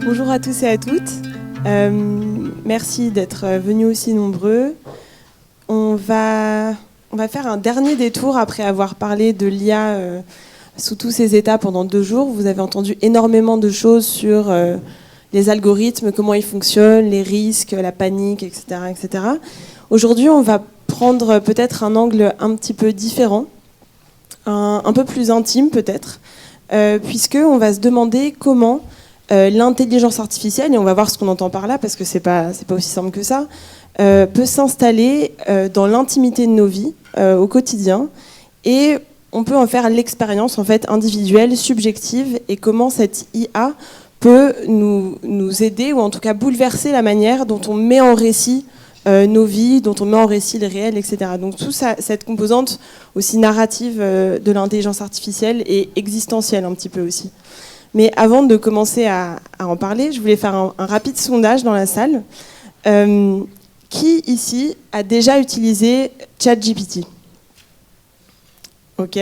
Bonjour à tous et à toutes. Merci d'être venus aussi nombreux. On va faire un dernier détour après avoir parlé de l'IA sous tous ses états pendant 2 jours. Vous avez entendu énormément de choses sur les algorithmes, comment ils fonctionnent, les risques, la panique, etc., etc. Aujourd'hui, on va prendre peut-être un angle un petit peu différent, un peu plus intime peut-être, puisqu'on va se demander comment l'intelligence artificielle, et on va voir ce qu'on entend par là, parce que c'est pas aussi simple que ça, peut s'installer dans l'intimité de nos vies au quotidien, et on peut en faire l'expérience en fait individuelle, subjective, et comment cette IA peut nous aider, ou en tout cas bouleverser la manière dont on met en récit nos vies, dont on met en récit le réel, etc. Donc toute cette composante aussi narrative de l'intelligence artificielle et existentielle un petit peu aussi. Mais avant de commencer à en parler, je voulais faire un rapide sondage dans la salle. Qui ici a déjà utilisé ChatGPT? Ok.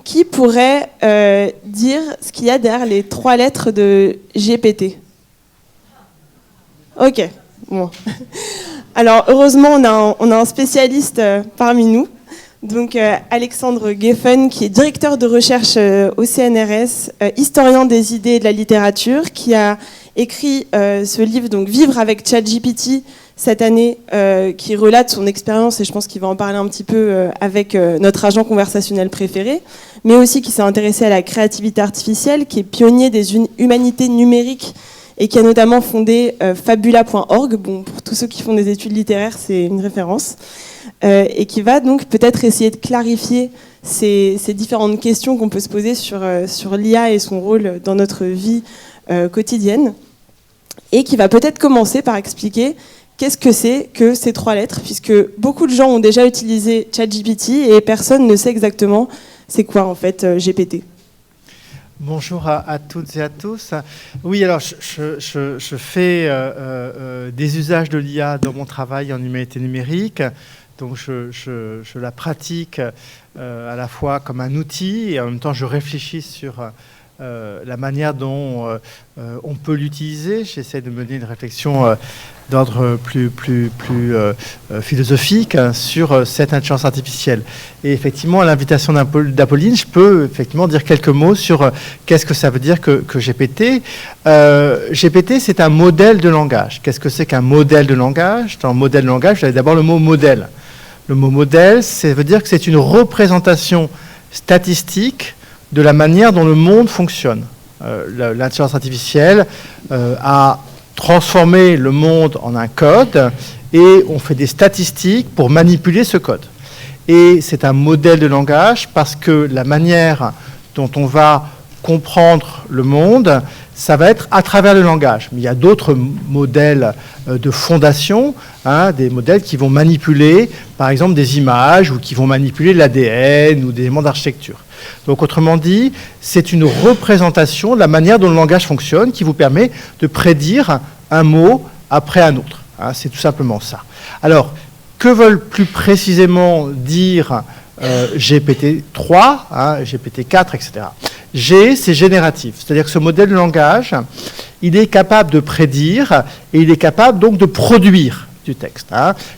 Qui pourrait dire ce qu'il y a derrière les 3 lettres de GPT? Ok. Bon. Alors heureusement, on a un spécialiste parmi nous. Donc Alexandre Geffen, qui est directeur de recherche au CNRS, historien des idées et de la littérature, qui a écrit ce livre, donc Vivre avec ChatGPT, cette année, qui relate son expérience, et je pense qu'il va en parler un petit peu avec notre agent conversationnel préféré, mais aussi qui s'est intéressé à la créativité artificielle, qui est pionnier des humanités numériques et qui a notamment fondé fabula.org. Bon, pour tous ceux qui font des études littéraires, c'est une référence. Et qui va donc peut-être essayer de clarifier ces différentes questions qu'on peut se poser sur l'IA et son rôle dans notre vie quotidienne. Et qui va peut-être commencer par expliquer qu'est-ce que c'est que ces 3 lettres, puisque beaucoup de gens ont déjà utilisé ChatGPT et personne ne sait exactement c'est quoi en fait GPT. Bonjour à toutes et à tous. Oui, alors je fais des usages de l'IA dans mon travail en humanité numérique. Donc je la pratique à la fois comme un outil et en même temps je réfléchis sur la manière dont on peut l'utiliser. J'essaie de mener une réflexion d'ordre plus philosophique sur cette intelligence artificielle. Et effectivement, à l'invitation d'Apolline, je peux effectivement dire quelques mots sur qu'est-ce que ça veut dire que GPT. GPT, c'est un modèle de langage. Qu'est-ce que c'est qu'un modèle de langage? Dans le modèle de langage, vous avez d'abord le mot modèle. Le mot modèle, ça veut dire que c'est une représentation statistique de la manière dont le monde fonctionne. L'intelligence artificielle a transformé le monde en un code et on fait des statistiques pour manipuler ce code. Et c'est un modèle de langage parce que la manière dont on va comprendre le monde, ça va être à travers le langage. Mais il y a d'autres modèles de fondation, des modèles qui vont manipuler, par exemple, des images ou qui vont manipuler l'ADN ou des éléments d'architecture. Donc, autrement dit, c'est une représentation de la manière dont le langage fonctionne qui vous permet de prédire un mot après un autre. C'est tout simplement ça. Alors, que veulent plus précisément dire GPT-3, GPT-4, etc. G, c'est génératif. C'est-à-dire que ce modèle de langage, il est capable de prédire et il est capable donc de produire du texte.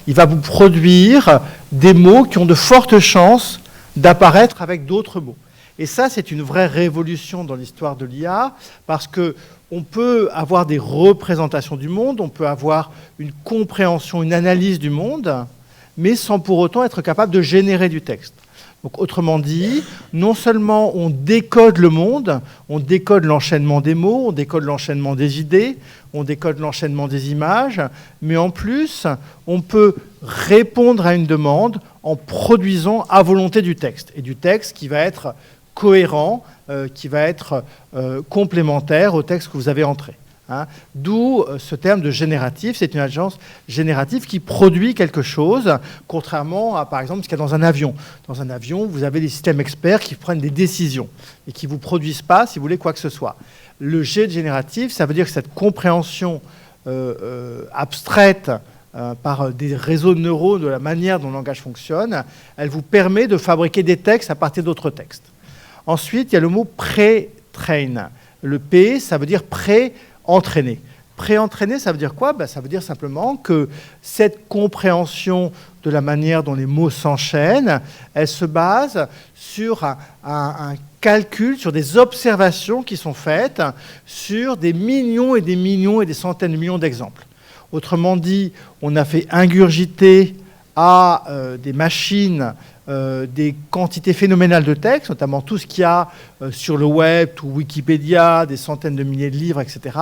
Il va vous produire des mots qui ont de fortes chances d'apparaître avec d'autres mots. Et ça, c'est une vraie révolution dans l'histoire de l'IA, parce qu'on peut avoir des représentations du monde, on peut avoir une compréhension, une analyse du monde, mais sans pour autant être capable de générer du texte. Donc, autrement dit, non seulement on décode le monde, on décode l'enchaînement des mots, on décode l'enchaînement des idées, on décode l'enchaînement des images, mais en plus, on peut répondre à une demande en produisant à volonté du texte, et du texte qui va être cohérent, qui va être complémentaire au texte que vous avez entré. D'où ce terme de génératif. C'est une intelligence générative qui produit quelque chose, contrairement à, par exemple, ce qu'il y a dans un avion. Dans un avion, vous avez des systèmes experts qui prennent des décisions et qui ne vous produisent pas, si vous voulez, quoi que ce soit. Le génératif, ça veut dire que cette compréhension abstraite par des réseaux de neurones de la manière dont le langage fonctionne, elle vous permet de fabriquer des textes à partir d'autres textes. Ensuite, il y a le mot pré-train. Le P, ça veut dire pré-entraîné. Pré-entraîné, ça veut dire quoi? Ça veut dire simplement que cette compréhension de la manière dont les mots s'enchaînent, elle se base sur un calcul, sur des observations qui sont faites sur des millions et des millions et des centaines de millions d'exemples. Autrement dit, on a fait ingurgiter à des machines des quantités phénoménales de textes, notamment tout ce qu'il y a sur le web, tout Wikipédia, des centaines de milliers de livres, etc.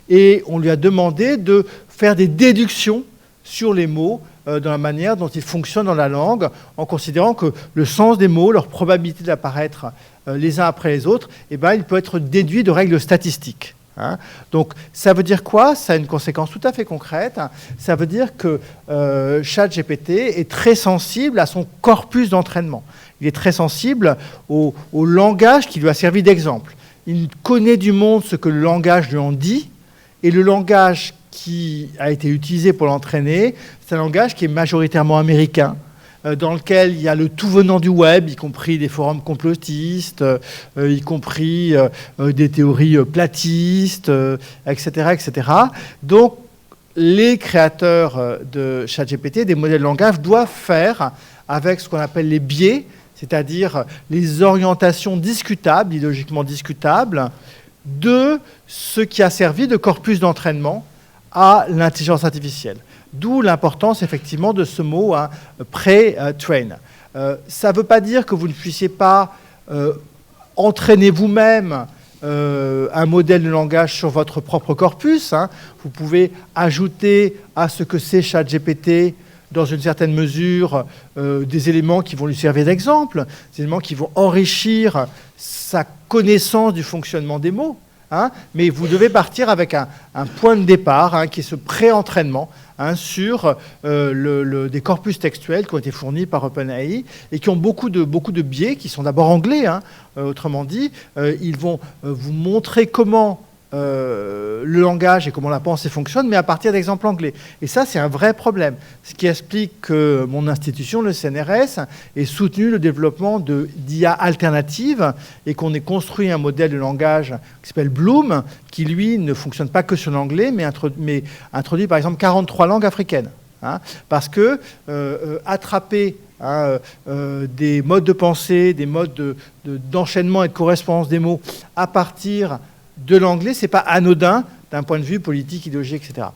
Et on lui a demandé de faire des déductions sur les mots dans la manière dont ils fonctionnent dans la langue, en considérant que le sens des mots, leur probabilité d'apparaître les uns après les autres, il peut être déduit de règles statistiques. Donc, ça veut dire quoi? Ça a une conséquence tout à fait concrète. Ça veut dire que ChatGPT est très sensible à son corpus d'entraînement. Il est très sensible au langage qui lui a servi d'exemple. Il connaît du monde ce que le langage lui en dit, et le langage qui a été utilisé pour l'entraîner, c'est un langage qui est majoritairement américain, dans lequel il y a le tout venant du web, y compris des forums complotistes, y compris des théories platistes, etc., etc. Donc, les créateurs de ChatGPT, des modèles de langage, doivent faire avec ce qu'on appelle les biais, c'est-à-dire les orientations discutables, idéologiquement discutables, de ce qui a servi de corpus d'entraînement à l'intelligence artificielle. D'où l'importance, effectivement, de ce mot pré-train. Ça ne veut pas dire que vous ne puissiez pas entraîner vous-même un modèle de langage sur votre propre corpus. Vous pouvez ajouter à ce que c'est ChatGPT, dans une certaine mesure, des éléments qui vont lui servir d'exemple, des éléments qui vont enrichir sa connaissance du fonctionnement des mots. Mais vous devez partir avec un point de départ qui est ce pré-entraînement sur des corpus textuels qui ont été fournis par OpenAI et qui ont beaucoup de biais, qui sont d'abord anglais. Autrement dit, ils vont vous montrer comment le langage et comment la pensée fonctionne, mais à partir d'exemples anglais. Et ça, c'est un vrai problème. Ce qui explique que mon institution, le CNRS, ait soutenu le développement d'IA alternatives et qu'on ait construit un modèle de langage qui s'appelle Bloom, qui, lui, ne fonctionne pas que sur l'anglais, mais introduit, par exemple, 43 langues africaines. Parce que attraper des modes de pensée, des modes d'enchaînement et de correspondance des mots à partir de l'anglais, ce n'est pas anodin d'un point de vue politique, idéologique, etc.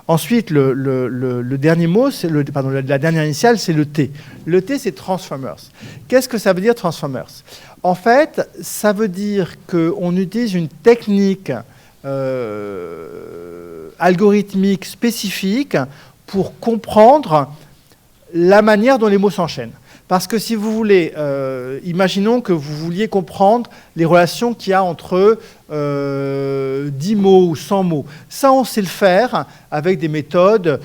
Ensuite, le dernier mot, la dernière initiale, c'est le T. Le T, c'est Transformers. Qu'est-ce que ça veut dire, Transformers? En fait, ça veut dire qu'on utilise une technique algorithmique spécifique pour comprendre la manière dont les mots s'enchaînent. Parce que si vous voulez, imaginons que vous vouliez comprendre les relations qu'il y a entre 10 mots ou 100 mots. Ça, on sait le faire avec des méthodes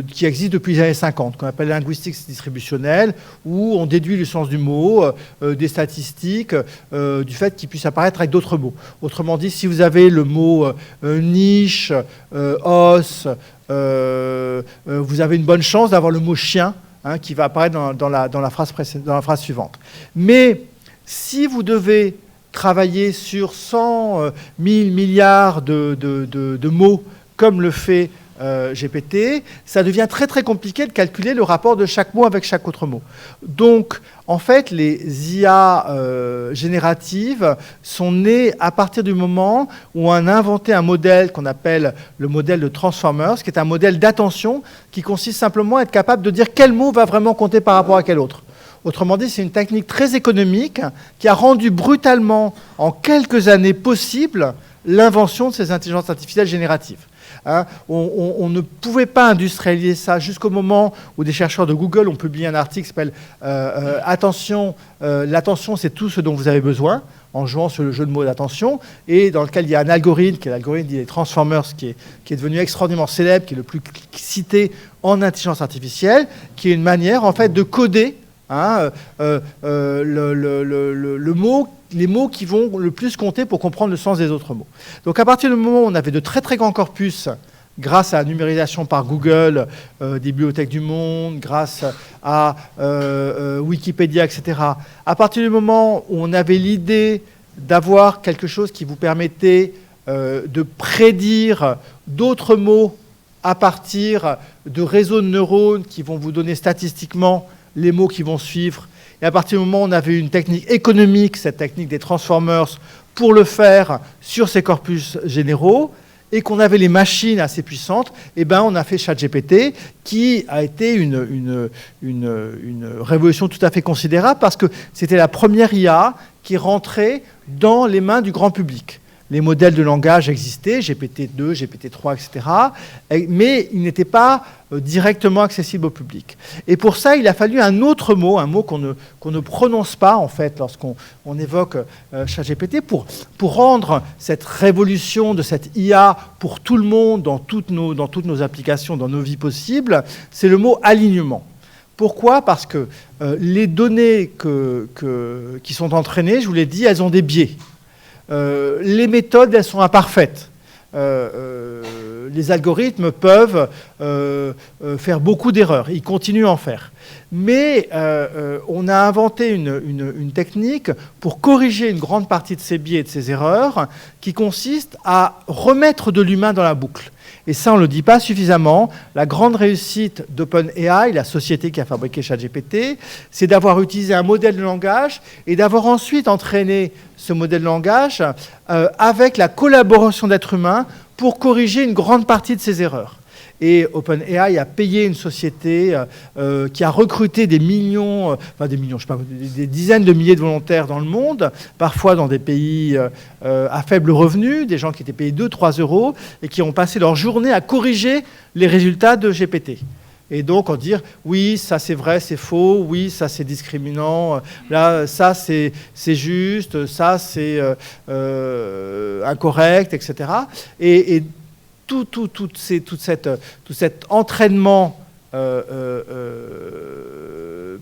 qui existent depuis les années 50, qu'on appelle linguistique distributionnelle, où on déduit le sens du mot, des statistiques, du fait qu'il puisse apparaître avec d'autres mots. Autrement dit, si vous avez le mot niche, os, vous avez une bonne chance d'avoir le mot chien, qui va apparaître dans la phrase suivante. Mais si vous devez travailler sur 100 000 milliards de mots, comme le fait GPT, ça devient très très compliqué de calculer le rapport de chaque mot avec chaque autre mot. Donc, en fait, les IA génératives sont nées à partir du moment où on a inventé un modèle qu'on appelle le modèle de Transformers, qui est un modèle d'attention qui consiste simplement à être capable de dire quel mot va vraiment compter par rapport à quel autre. Autrement dit, c'est une technique très économique qui a rendu brutalement, en quelques années possible, l'invention de ces intelligences artificielles génératives. On ne pouvait pas industrialiser ça jusqu'au moment où des chercheurs de Google ont publié un article qui s'appelle Attention, l'attention c'est tout ce dont vous avez besoin, en jouant sur le jeu de mots d'attention, et dans lequel il y a un algorithme, qui est l'algorithme des Transformers, qui est devenu extraordinairement célèbre, qui est le plus cité en intelligence artificielle, qui est une manière en fait de coder les mots qui vont le plus compter pour comprendre le sens des autres mots. Donc à partir du moment où on avait de très très grands corpus grâce à la numérisation par Google des bibliothèques du monde, grâce à Wikipédia, etc. À partir du moment où on avait l'idée d'avoir quelque chose qui vous permettait de prédire d'autres mots à partir de réseaux de neurones qui vont vous donner statistiquement les mots qui vont suivre. Et à partir du moment où on avait une technique économique, cette technique des transformers, pour le faire sur ces corpus généraux, et qu'on avait les machines assez puissantes, eh ben on a fait ChatGPT, qui a été une révolution tout à fait considérable, parce que c'était la première IA qui rentrait dans les mains du grand public. Les modèles de langage existaient, GPT-2, GPT-3, etc., mais ils n'étaient pas directement accessibles au public. Et pour ça, il a fallu un autre mot, un mot qu'on ne prononce pas, en fait, lorsqu'on évoque ChatGPT, pour rendre cette révolution de cette IA pour tout le monde, dans toutes nos applications, dans nos vies possibles, c'est le mot alignement. Pourquoi ? Parce que les données qui sont entraînées, je vous l'ai dit, elles ont des biais. Les méthodes, elles sont imparfaites. Les algorithmes peuvent faire beaucoup d'erreurs. Ils continuent à en faire. Mais on a inventé une technique pour corriger une grande partie de ces biais et de ces erreurs qui consiste à remettre de l'humain dans la boucle. Et ça, on ne le dit pas suffisamment. La grande réussite d'OpenAI, la société qui a fabriqué ChatGPT, c'est d'avoir utilisé un modèle de langage et d'avoir ensuite entraîné ce modèle de langage avec la collaboration d'êtres humains pour corriger une grande partie de ces erreurs. Et OpenAI a payé une société qui a recruté des millions, je sais pas, des dizaines de milliers de volontaires dans le monde, parfois dans des pays à faible revenu, des gens qui étaient payés 2-3 euros et qui ont passé leur journée à corriger les résultats de GPT. Et donc, on dire, oui, ça c'est vrai, c'est faux, oui, ça c'est discriminant, là, ça c'est juste, ça c'est incorrect, etc. Et tout cet entraînement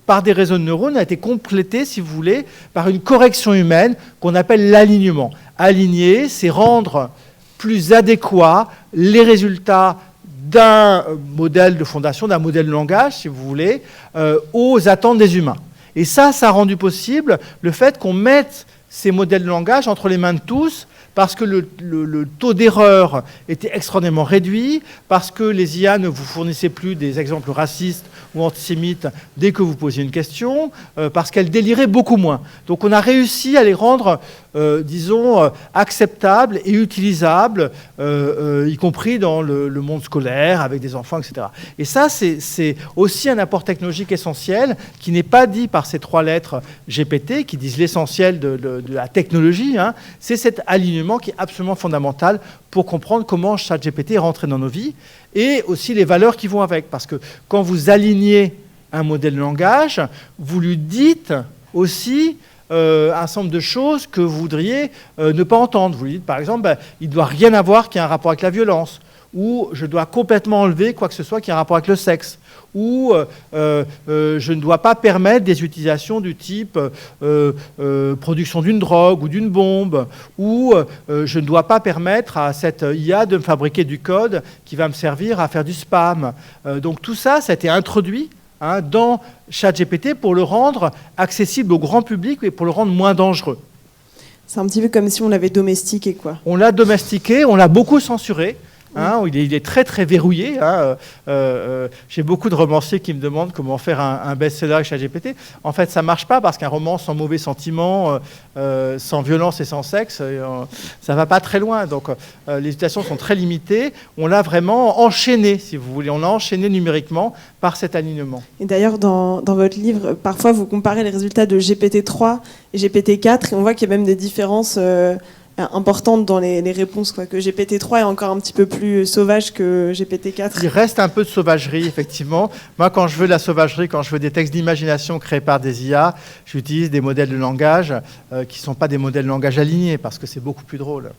par des réseaux de neurones a été complété, si vous voulez, par une correction humaine qu'on appelle l'alignement. Aligner, c'est rendre plus adéquats les résultats d'un modèle de fondation, d'un modèle de langage, si vous voulez, aux attentes des humains. Et ça a rendu possible le fait qu'on mette ces modèles de langage entre les mains de tous, parce que le taux d'erreur était extrêmement réduit, parce que les IA ne vous fournissaient plus des exemples racistes ou antisémites dès que vous posiez une question, parce qu'elles déliraient beaucoup moins. Donc on a réussi à les rendre, disons, acceptables et utilisables, y compris dans le monde scolaire, avec des enfants, etc. Et ça, c'est aussi un apport technologique essentiel qui n'est pas dit par ces 3 lettres GPT, qui disent l'essentiel de la technologie, hein. C'est cet alignement qui est absolument fondamental pour comprendre comment ChatGPT est rentré dans nos vies et aussi les valeurs qui vont avec. Parce que quand vous alignez un modèle de langage, vous lui dites aussi un certain nombre de choses que vous voudriez ne pas entendre. Vous lui dites, par exemple, il ne doit rien avoir qui a un rapport avec la violence, ou je dois complètement enlever quoi que ce soit qui a un rapport avec le sexe, ou je ne dois pas permettre des utilisations du type production d'une drogue ou d'une bombe, ou je ne dois pas permettre à cette IA de me fabriquer du code qui va me servir à faire du spam. Donc tout ça, ça a été introduit dans ChatGPT pour le rendre accessible au grand public et pour le rendre moins dangereux. C'est un petit peu comme si on l'avait domestiqué, quoi. On l'a domestiqué, on l'a beaucoup censuré. Il est très très verrouillé. J'ai beaucoup de romanciers qui me demandent comment faire un best-seller avec ChatGPT. En fait, ça ne marche pas parce qu'un roman sans mauvais sentiments, sans violence et sans sexe, ça ne va pas très loin. Donc les utilisations sont très limitées. On l'a vraiment enchaîné, si vous voulez. On l'a enchaîné numériquement par cet alignement. Et d'ailleurs, dans votre livre, parfois vous comparez les résultats de GPT-3 et GPT-4 et on voit qu'il y a même des différences importante dans les réponses, quoi, que GPT-3 est encore un petit peu plus sauvage que GPT-4. Il reste un peu de sauvagerie, effectivement. Moi, quand je veux de la sauvagerie, quand je veux des textes d'imagination créés par des IA, j'utilise des modèles de langage qui ne sont pas des modèles de langage alignés, parce que c'est beaucoup plus drôle.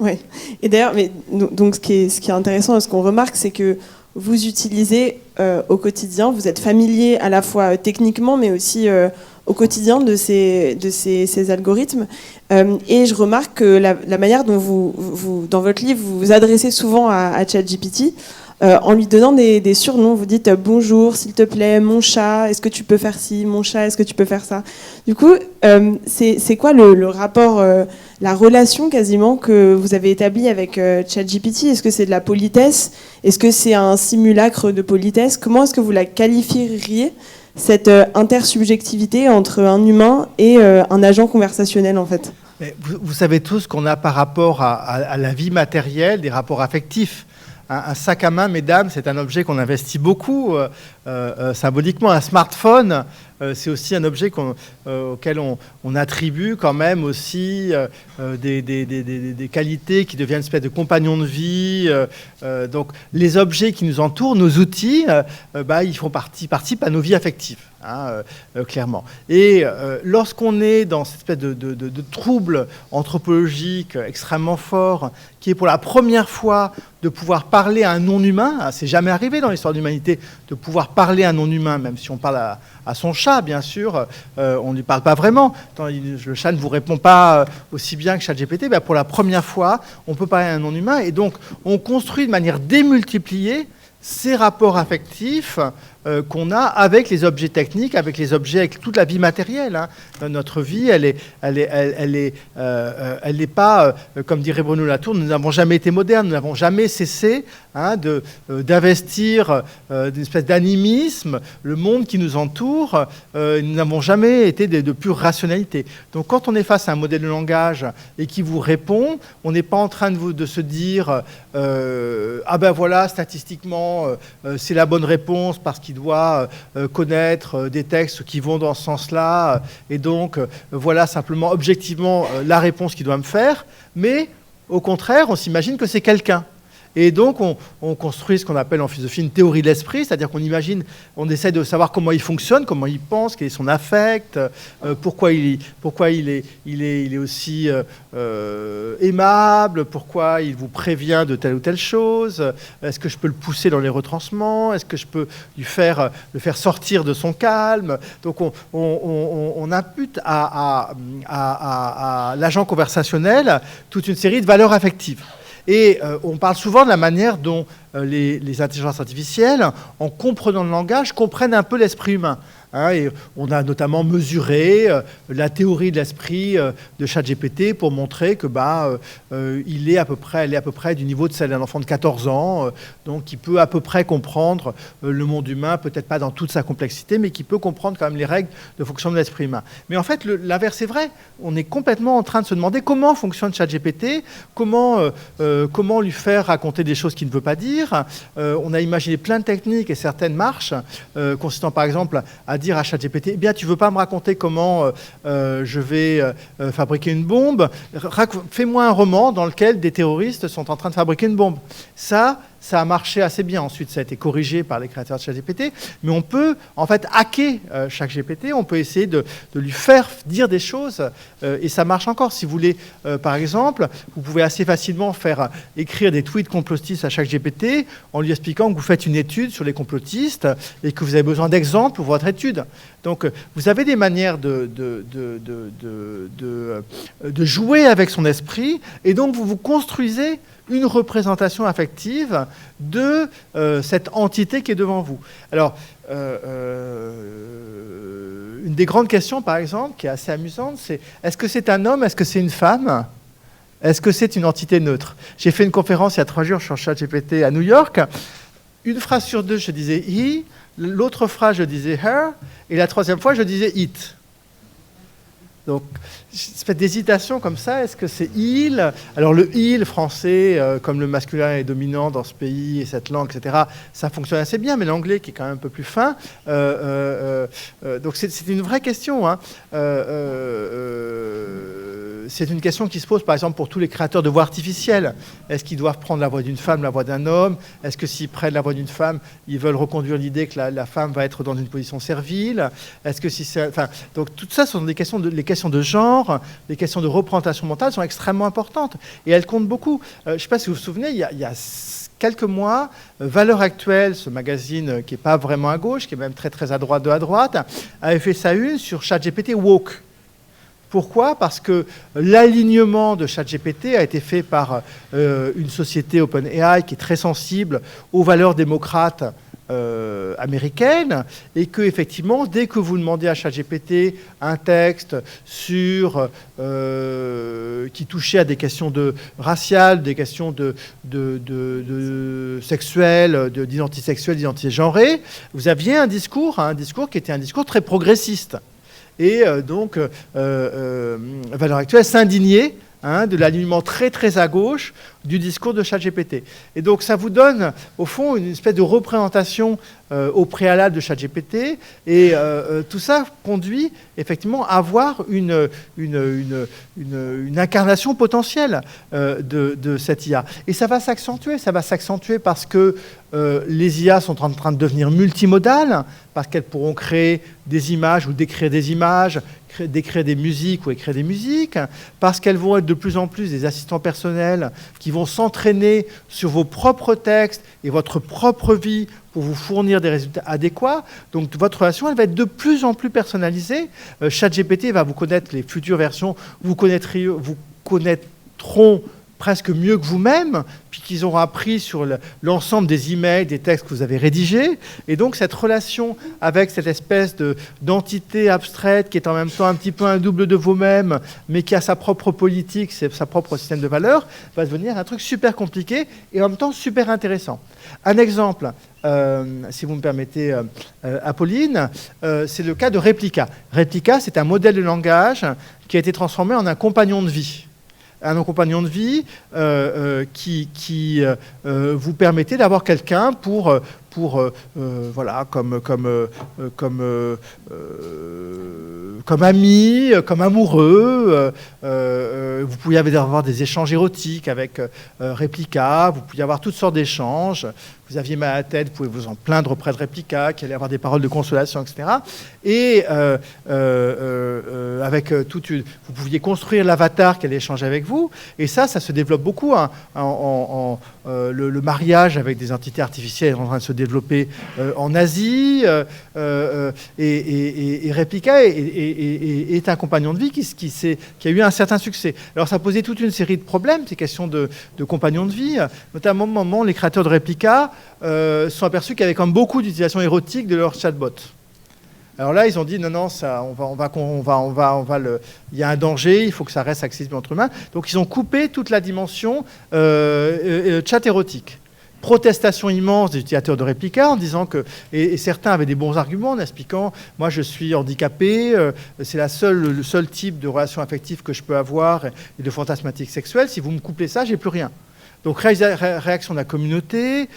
Oui. Et d'ailleurs, donc, ce qui est intéressant, ce qu'on remarque, c'est que vous utilisez au quotidien, vous êtes familier à la fois techniquement, mais aussi au quotidien de ces algorithmes. Et je remarque que la manière dont dans votre livre, vous vous adressez souvent à ChatGPT, en lui donnant des surnoms. Vous dites bonjour, s'il te plaît, mon chat, est-ce que tu peux faire ci, mon chat, est-ce que tu peux faire ça. Du coup, c'est quoi le rapport, la relation quasiment que vous avez établie avec ChatGPT? Est-ce que c'est de la politesse? Est-ce que c'est un simulacre de politesse? Comment est-ce que vous la qualifieriez, cette intersubjectivité entre un humain et un agent conversationnel en fait? Vous savez tous qu'on a par rapport à la vie matérielle des rapports affectifs. Un sac à main, mesdames, c'est un objet qu'on investit beaucoup symboliquement. Un smartphone, c'est aussi un objet auquel on attribue quand même aussi des qualités qui deviennent une espèce de compagnons de vie. Donc les objets qui nous entourent, nos outils, ils participent à nos vies affectives. Clairement. Et lorsqu'on est dans cette espèce de trouble anthropologique extrêmement fort, qui est pour la première fois de pouvoir parler à un non-humain, c'est jamais arrivé dans l'histoire de l'humanité de pouvoir parler à un non-humain, même si on parle à son chat, bien sûr, on ne lui parle pas vraiment. Le chat ne vous répond pas aussi bien que ChatGPT. Pour la première fois, on peut parler à un non-humain, et donc on construit de manière démultipliée ces rapports affectifs qu'on a avec les objets techniques, avec les objets, avec toute la vie matérielle. Notre vie, elle n'est pas, comme dirait Bruno Latour, nous n'avons jamais été modernes, nous n'avons jamais cessé d'investir d'une espèce d'animisme, le monde qui nous entoure, nous n'avons jamais été de pure rationalité. Donc quand on est face à un modèle de langage et qui vous répond, on n'est pas en train de se dire ah ben voilà, statistiquement, c'est la bonne réponse parce qu'il doit connaître des textes qui vont dans ce sens-là, et donc voilà simplement objectivement la réponse qu'il doit me faire, mais au contraire, on s'imagine que c'est quelqu'un. Et donc, on construit ce qu'on appelle en philosophie une théorie de l'esprit, c'est-à-dire qu'on imagine, on essaie de savoir comment il fonctionne, comment il pense, quel est son affect, pourquoi il est aussi aimable, pourquoi il vous prévient de telle ou telle chose, est-ce que je peux le pousser dans les retranchements, est-ce que je peux le faire sortir de son calme. Donc, on impute à l'agent conversationnel toute une série de valeurs affectives. Et on parle souvent de la manière dont les intelligences artificielles, en comprenant le langage, comprennent un peu l'esprit humain. Et on a notamment mesuré la théorie de l'esprit de ChatGPT pour montrer que elle est à peu près du niveau de celle d'un enfant de 14 ans, donc qui peut à peu près comprendre le monde humain, peut-être pas dans toute sa complexité, mais qui peut comprendre quand même les règles de fonction de l'esprit humain. Mais en fait, l'inverse est vrai. On est complètement en train de se demander comment fonctionne ChatGPT, comment lui faire raconter des choses qu'il ne veut pas dire. On a imaginé plein de techniques et certaines marchent, consistant par exemple à dire à ChatGPT, eh bien, tu ne veux pas me raconter comment je vais fabriquer une bombe, fais-moi un roman dans lequel des terroristes sont en train de fabriquer une bombe. Ça a marché assez bien. Ensuite, ça a été corrigé par les créateurs de ChatGPT. Mais on peut, en fait, hacker ChatGPT. On peut essayer de lui faire dire des choses. Et ça marche encore. Si vous voulez, par exemple, vous pouvez assez facilement faire écrire des tweets complotistes à ChatGPT en lui expliquant que vous faites une étude sur les complotistes et que vous avez besoin d'exemples pour votre étude. Donc, vous avez des manières de jouer avec son esprit. Et donc, vous construisez une représentation affective de cette entité qui est devant vous. Alors, une des grandes questions, par exemple, qui est assez amusante, c'est est-ce que c'est un homme, est-ce que c'est une femme, est-ce que c'est une entité neutre? J'ai fait une conférence il y a 3 jours sur ChatGPT à New York. Une phrase sur 2, je disais « he », l'autre phrase, je disais « her », et la 3e fois, je disais « it ». Donc, cette espèce d'hésitation comme ça, est-ce que c'est il? Alors le il français, comme le masculin est dominant dans ce pays et cette langue, etc., ça fonctionne assez bien, mais l'anglais qui est quand même un peu plus fin. Donc c'est une vraie question. C'est une question qui se pose par exemple pour tous les créateurs de voix artificielles. Est-ce qu'ils doivent prendre la voix d'une femme, la voix d'un homme? Est-ce que s'ils prennent la voix d'une femme, ils veulent reconduire l'idée que la femme va être dans une position servile? Est-ce que si c'est... Enfin, donc tout ça, ce sont des questions les questions de genre, les questions de représentation mentale sont extrêmement importantes et elles comptent beaucoup. Je ne sais pas si vous vous souvenez, il y a quelques mois, Valeurs Actuelles, ce magazine qui n'est pas vraiment à gauche, qui est même très très à droite de à droite, avait fait sa une sur ChatGPT woke. Pourquoi ? Parce que l'alignement de ChatGPT a été fait par une société OpenAI qui est très sensible aux valeurs démocrates américaines, et que effectivement, dès que vous demandez à ChatGPT un texte sur qui touchait à des questions raciales, des questions sexuelles, d'identité sexuelle, d'identité genrée, vous aviez un discours qui était un discours très progressiste. Et donc, Valeurs Actuelles s'indignait de l'alignement très très à gauche du discours de ChatGPT. Et donc ça vous donne, au fond, une espèce de représentation au préalable de ChatGPT, et tout ça conduit effectivement à avoir une incarnation potentielle de cette IA. Et ça va s'accentuer parce que les IA sont en train de devenir multimodales, parce qu'elles pourront créer des images ou décrire des images, d'écrire des musiques ou écrire des musiques, parce qu'elles vont être de plus en plus des assistants personnels qui vont s'entraîner sur vos propres textes et votre propre vie pour vous fournir des résultats adéquats. Donc votre relation, elle va être de plus en plus personnalisée. ChatGPT va vous connaître, les futures versions vous connaîtront presque mieux que vous-même, puisqu'ils auront appris sur l'ensemble des emails, des textes que vous avez rédigés. Et donc cette relation avec cette espèce d'entité abstraite qui est en même temps un petit peu un double de vous-même, mais qui a sa propre politique, sa propre système de valeurs, va devenir un truc super compliqué et en même temps super intéressant. Un exemple, si vous me permettez, Apolline, c'est le cas de Replica. Replica, c'est un modèle de langage qui a été transformé en un compagnon de vie. Un compagnon de vie qui vous permettait d'avoir quelqu'un pour voilà, comme ami, comme amoureux. Vous pouviez avoir des échanges érotiques avec Replica, vous pouviez avoir toutes sortes d'échanges. Vous aviez mal à la tête, vous pouvez vous en plaindre auprès de Replica, qui allait avoir des paroles de consolation, etc. Et vous pouviez construire l'avatar qui allait échanger avec vous. Et ça se développe beaucoup. Le mariage avec des entités artificielles est en train de se développer en Asie. Et Replica est un compagnon de vie qui a eu un certain succès. Alors ça posait toute une série de problèmes, ces questions de compagnons de vie. Notamment, au moment, les créateurs de Replica sont aperçus qu'il y avait quand même beaucoup d'utilisations érotiques de leur chatbot. Alors là, ils ont dit non, ça, il y a un danger, il faut que ça reste accessible entre humains. Donc ils ont coupé toute la dimension chat érotique. Protestation immense des utilisateurs de Replica en disant que, et certains avaient des bons arguments en expliquant, moi je suis handicapé, c'est le seul type de relation affective que je peux avoir et de fantasmatique sexuelle, si vous me coupez ça, j'ai plus rien. Donc réaction de la communauté,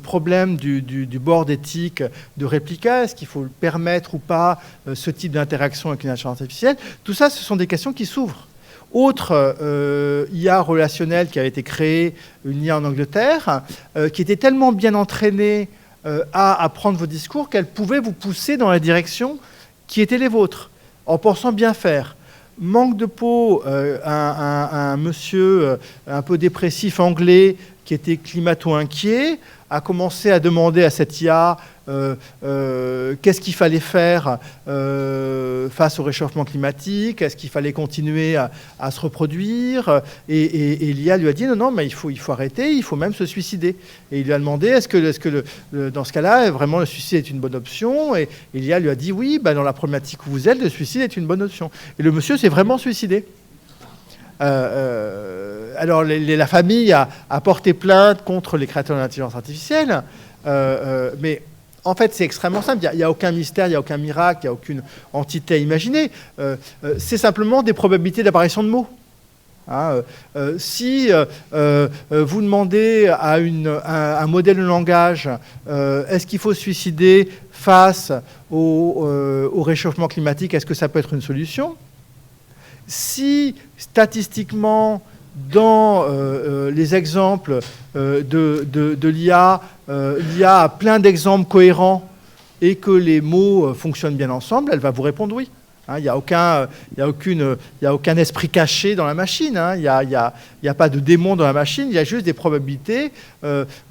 problème du board éthique de Replica, est-ce qu'il faut permettre ou pas ce type d'interaction avec une intelligence artificielle? Tout ça, ce sont des questions qui s'ouvrent. Autre IA relationnelle qui a été créée, une IA en Angleterre, qui était tellement bien entraînée à apprendre vos discours qu'elle pouvait vous pousser dans la direction qui était les vôtres, en pensant bien faire. Manque de peau, un monsieur un peu dépressif anglais qui était climato-inquiet, a commencé à demander à cette IA qu'est-ce qu'il fallait faire face au réchauffement climatique, est-ce qu'il fallait continuer à se reproduire, et l'IA lui a dit non, mais il faut arrêter, il faut même se suicider. Et il lui a demandé est-ce que dans ce cas-là, vraiment le suicide est une bonne option, et l'IA lui a dit oui, dans la problématique où vous êtes, le suicide est une bonne option. Et le monsieur s'est vraiment suicidé. Alors la famille a porté plainte contre les créateurs de l'intelligence artificielle, mais en fait c'est extrêmement simple, il n'y a aucun mystère, il n'y a aucun miracle, il n'y a aucune entité à imaginer, c'est simplement des probabilités d'apparition de mots. Si vous demandez à un modèle de langage est-ce qu'il faut se suicider face au réchauffement climatique, est-ce que ça peut être une solution? Si, statistiquement, dans les exemples de l'IA, l'IA a plein d'exemples cohérents et que les mots fonctionnent bien ensemble, elle va vous répondre oui. Il n'y a aucun esprit caché dans la machine. Il n'y a pas de démon dans la machine. Il y a juste des probabilités.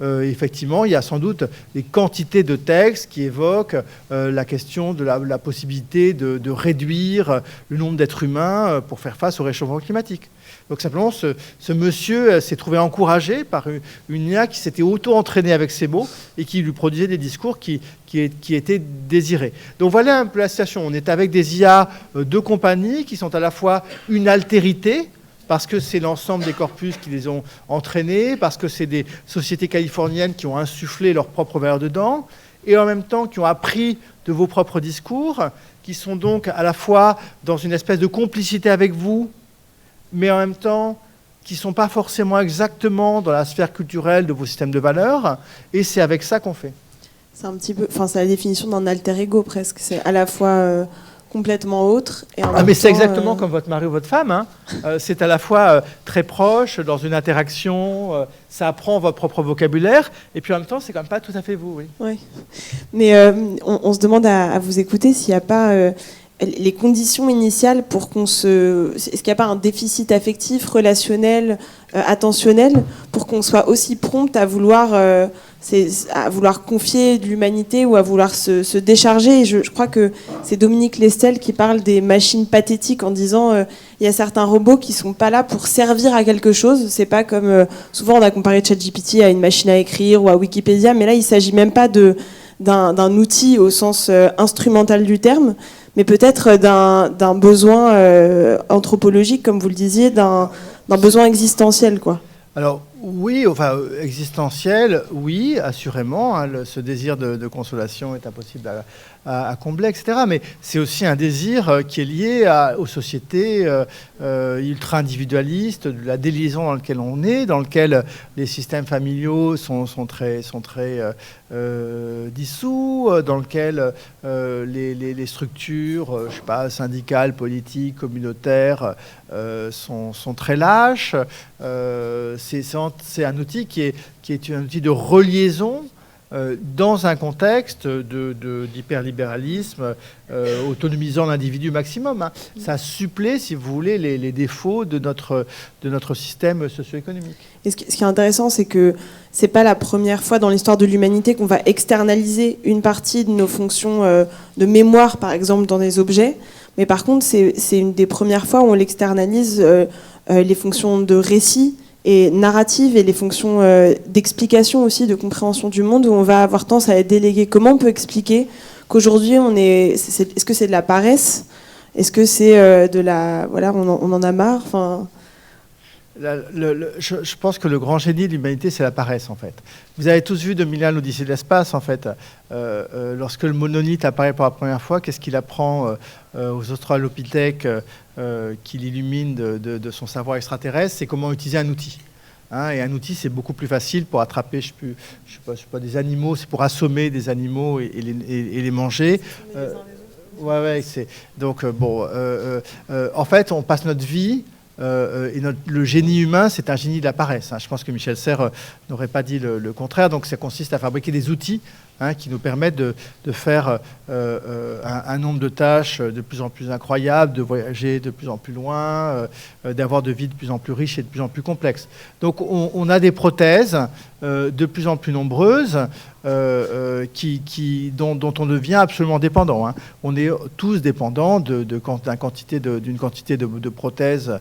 Effectivement, il y a sans doute des quantités de textes qui évoquent la question de la possibilité de réduire le nombre d'êtres humains pour faire face au réchauffement climatique. Donc simplement, ce monsieur s'est trouvé encouragé par une IA qui s'était auto-entraînée avec ces mots et qui lui produisait des discours qui étaient désirés. Donc voilà un peu la situation. On est avec des IA de compagnie qui sont à la fois une altérité, parce que c'est l'ensemble des corpus qui les ont entraînés, parce que c'est des sociétés californiennes qui ont insufflé leur propre valeur dedans, et en même temps qui ont appris de vos propres discours, qui sont donc à la fois dans une espèce de complicité avec vous, mais en même temps qui ne sont pas forcément exactement dans la sphère culturelle de vos systèmes de valeurs, et c'est avec ça qu'on fait. C'est un petit peu, c'est la définition d'un alter ego presque. C'est à la fois complètement autre et en même mais c'est temps, exactement comme votre mari ou votre femme. C'est à la fois très proche dans une interaction, ça apprend votre propre vocabulaire, et puis en même temps, c'est quand même pas tout à fait vous. Oui. Oui. Mais on se demande à vous écouter s'il n'y a pas les conditions initiales pour qu'on se... Est-ce qu'il n'y a pas un déficit affectif, relationnel, attentionnel, pour qu'on soit aussi prompt à vouloir confier de l'humanité ou à vouloir se décharger. Et je crois que c'est Dominique Lestel qui parle des machines pathétiques en disant il y a certains robots qui ne sont pas là pour servir à quelque chose. C'est pas comme... souvent, on a comparé ChatGPT à une machine à écrire ou à Wikipédia, mais là, il ne s'agit même pas d'un outil au sens instrumental du terme, mais peut-être d'un besoin anthropologique, comme vous le disiez, d'un besoin existentiel, quoi. Alors, oui, existentiel, oui, assurément. Ce désir de consolation est impossible à combler, etc. Mais c'est aussi un désir qui est lié aux sociétés ultra-individualistes, de la déliaison dans laquelle on est, dans lequel les systèmes familiaux sont très dissous, dans lequel les structures, je sais pas, syndicales, politiques, communautaires, sont très lâches. C'est un outil qui est un outil de reliaison dans un contexte d'hyperlibéralisme autonomisant l'individu maximum. Ça supplée, si vous voulez, les défauts de notre système socio-économique. Et ce qui est intéressant, c'est que c'est pas la première fois dans l'histoire de l'humanité qu'on va externaliser une partie de nos fonctions de mémoire, par exemple, dans des objets. Mais par contre, c'est une des premières fois où on l'externalise les fonctions de récit et narrative et les fonctions d'explication aussi, de compréhension du monde, où on va avoir tendance à être délégué. Comment on peut expliquer qu'aujourd'hui, est-ce que c'est de la paresse? Est-ce que c'est de la... Voilà, on en a marre, enfin... Je pense que le grand génie de l'humanité, c'est la paresse, en fait. Vous avez tous vu 2001, l'Odyssée de l'espace, en fait. Lorsque le monolithe apparaît pour la première fois, qu'est-ce qu'il apprend aux australopithèques qui l'illuminent de son savoir extraterrestre? C'est comment utiliser un outil. Et un outil, c'est beaucoup plus facile pour attraper, je sais pas, des animaux, c'est pour assommer des animaux et les manger. Donc, en fait, on passe notre vie... et le génie humain, c'est un génie de la paresse. Je pense que Michel Serres n'aurait pas dit le contraire. Donc ça consiste à fabriquer des outils qui nous permettent de faire un nombre de tâches de plus en plus incroyables, de voyager de plus en plus loin, d'avoir de vies de plus en plus riches et de plus en plus complexes. Donc on a des prothèses de plus en plus nombreuses dont on devient absolument dépendant. On est tous dépendants d'une quantité de prothèses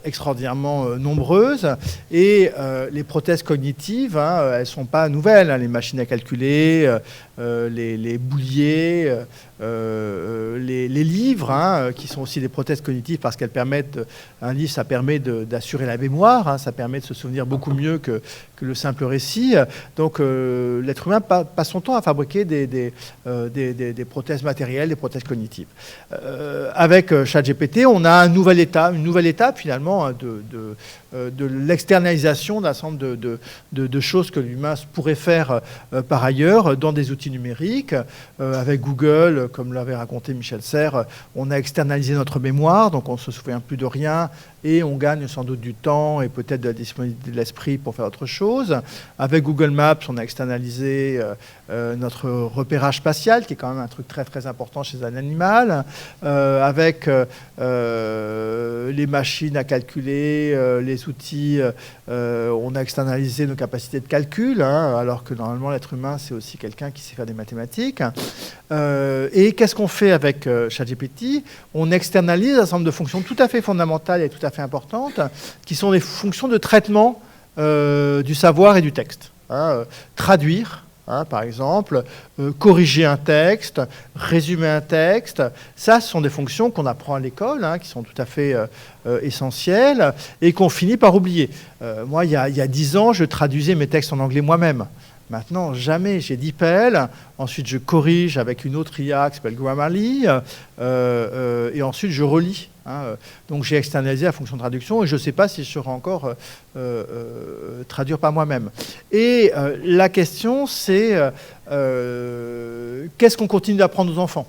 extraordinairement nombreuses. Et les prothèses cognitives, elles ne sont pas nouvelles. Les machines à calculer, les bouliers, les livres, qui sont aussi des prothèses cognitives parce qu'elles permettent... Un livre, ça permet d'assurer la mémoire, ça permet de se souvenir beaucoup mieux que le simple récit. Donc l'être humain passe son temps à fabriquer des prothèses matérielles, des prothèses cognitives. Avec ChatGPT, on a une nouvelle étape finalement de l'externalisation d'un certain nombre de choses que l'humain pourrait faire par ailleurs dans des outils numériques. Avec Google, comme l'avait raconté Michel Serres, on a externalisé notre mémoire, donc on ne se souvient plus de rien et on gagne sans doute du temps et peut-être de la disponibilité de l'esprit pour faire autre chose. Avec Google Maps, on a externalisé notre repérage spatial, qui est quand même un truc très très important chez un animal. Avec les machines à calculer, les outils, on a externalisé nos capacités de calcul, alors que normalement l'être humain, c'est aussi quelqu'un qui sait faire des mathématiques. Et qu'est-ce qu'on fait avec ChatGPT? On externalise un certain nombre de fonctions tout à fait fondamentales et tout à fait importantes, qui sont des fonctions de traitement du savoir et du texte. Traduire, par exemple, corriger un texte, résumer un texte, ça, ce sont des fonctions qu'on apprend à l'école, qui sont tout à fait essentielles et qu'on finit par oublier. Moi, il y a 10 ans, je traduisais mes textes en anglais moi-même. Maintenant, jamais. J'ai DeepL, ensuite je corrige avec une autre IA qui s'appelle Grammarly, et ensuite je relis. Donc j'ai externalisé la fonction de traduction et je ne sais pas si je saurai encore traduire par moi-même. Et la question, c'est qu'est-ce qu'on continue d'apprendre aux enfants?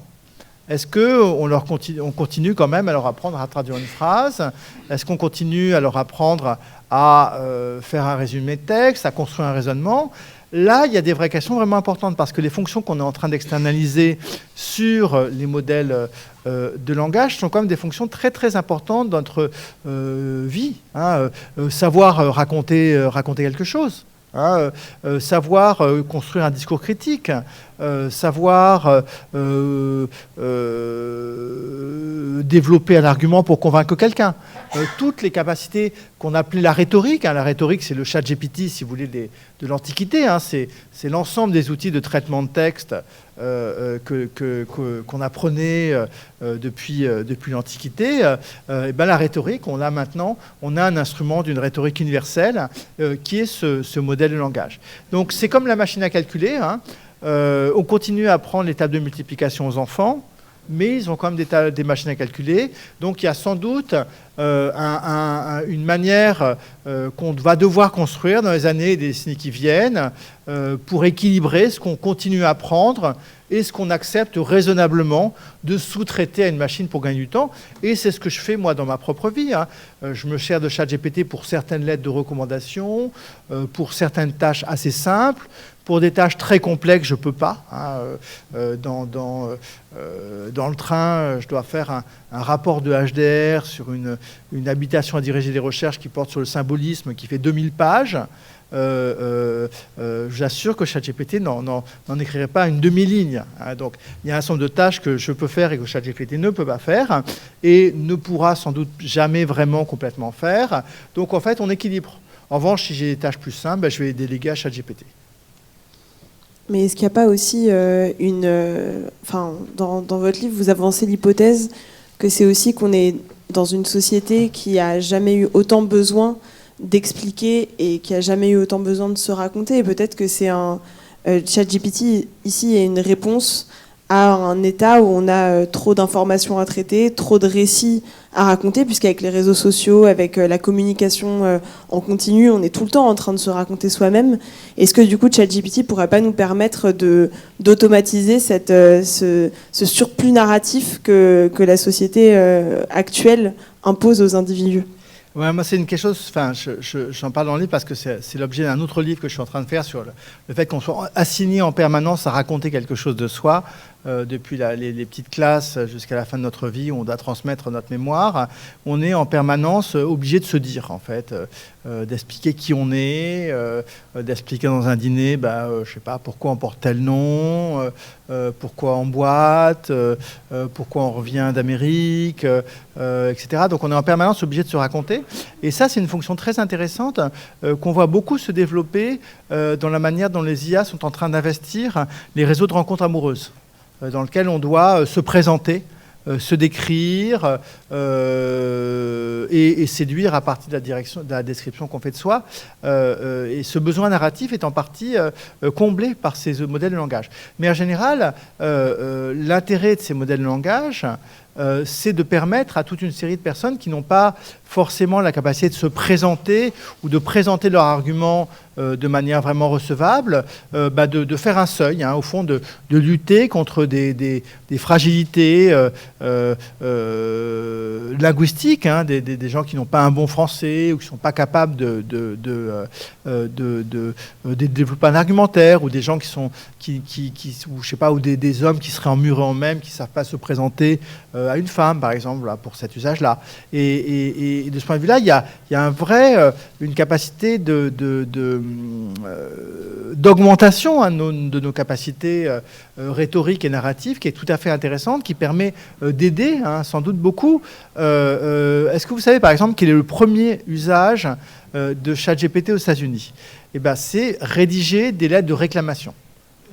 Est-ce qu'on continue quand même à leur apprendre à traduire une phrase? Est-ce qu'on continue à leur apprendre à faire un résumé de texte, à construire un raisonnement? Là, il y a des vraies questions vraiment importantes parce que les fonctions qu'on est en train d'externaliser sur les modèles de langage sont quand même des fonctions très très importantes dans notre vie. Savoir raconter quelque chose. Savoir construire un discours critique, savoir développer un argument pour convaincre quelqu'un. Toutes les capacités qu'on appelait la rhétorique. La rhétorique, c'est le ChatGPT, si vous voulez, de l'Antiquité. C'est l'ensemble des outils de traitement de texte qu'on apprenait depuis l'Antiquité. La rhétorique, on a maintenant un instrument d'une rhétorique universelle qui est ce modèle de langage. Donc c'est comme la machine à calculer. On continue à apprendre les tables de multiplication aux enfants, mais ils ont quand même des machines à calculer. Donc il y a sans doute une manière qu'on va devoir construire dans les années et les décennies qui viennent pour équilibrer ce qu'on continue à apprendre et ce qu'on accepte raisonnablement de sous-traiter à une machine pour gagner du temps. Et c'est ce que je fais moi dans ma propre vie. Je me sers de ChatGPT pour certaines lettres de recommandation, pour certaines tâches assez simples. Pour des tâches très complexes, je ne peux pas. Dans le train, je dois faire un rapport de HDR sur une habitation à diriger des recherches qui porte sur le symbolisme, qui fait 2000 pages. J'assure que ChatGPT n'en écrirait pas une demi-ligne. Donc, il y a un certain nombre de tâches que je peux faire et que ChatGPT ne peut pas faire et ne pourra sans doute jamais vraiment complètement faire. Donc, en fait, on équilibre. En revanche, si j'ai des tâches plus simples, je vais les déléguer à ChatGPT. Mais est-ce qu'il n'y a pas aussi dans votre livre, vous avancez l'hypothèse que c'est aussi qu'on est dans une société qui n'a jamais eu autant besoin d'expliquer et qui n'a jamais eu autant besoin de se raconter. Et peut-être que c'est ChatGPT, ici, est une réponse à un état où on a trop d'informations à traiter, trop de récits à raconter, puisqu'avec les réseaux sociaux, avec la communication en continu, on est tout le temps en train de se raconter soi-même. Est-ce que du coup, ChatGPT ne pourrait pas nous permettre d'automatiser ce surplus narratif que la société actuelle impose aux individus ? Ouais, moi, c'est quelque chose, j'en parle dans le livre parce que c'est l'objet d'un autre livre que je suis en train de faire sur le fait qu'on soit assigné en permanence à raconter quelque chose de soi, depuis les petites classes jusqu'à la fin de notre vie où on doit transmettre notre mémoire. On est en permanence obligé de se dire, en fait, d'expliquer qui on est, d'expliquer dans un dîner, je sais pas, pourquoi on porte tel nom, pourquoi on boite, pourquoi on revient d'Amérique, etc. Donc on est en permanence obligé de se raconter. Et ça, c'est une fonction très intéressante qu'on voit beaucoup se développer dans la manière dont les IA sont en train d'investir les réseaux de rencontres amoureuses, dans lequel on doit se présenter, se décrire et séduire à partir de la description qu'on fait de soi. Et ce besoin narratif est en partie comblé par ces modèles de langage. Mais en général, l'intérêt de ces modèles de langage, c'est de permettre à toute une série de personnes qui n'ont pas forcément la capacité de se présenter ou de présenter leur argument de manière vraiment recevable, de faire un seuil, au fond, de lutter contre des fragilités, le linguistique, hein, des gens qui n'ont pas un bon français ou qui ne sont pas capables de développer un argumentaire, ou des gens ou je sais pas, ou des hommes qui seraient emmurés en eux-mêmes, qui ne savent pas se présenter à une femme, par exemple, là, pour cet usage-là. Et de ce point de vue-là, il y a une capacité d'augmentation, hein, de nos capacités rhétoriques et narratives, qui est tout à fait intéressante, qui permet d'aider, hein, sans doute beaucoup. Est-ce que vous savez, par exemple, quel est le premier usage de ChatGPT aux États-Unis? Eh bien, c'est rédiger des lettres de réclamation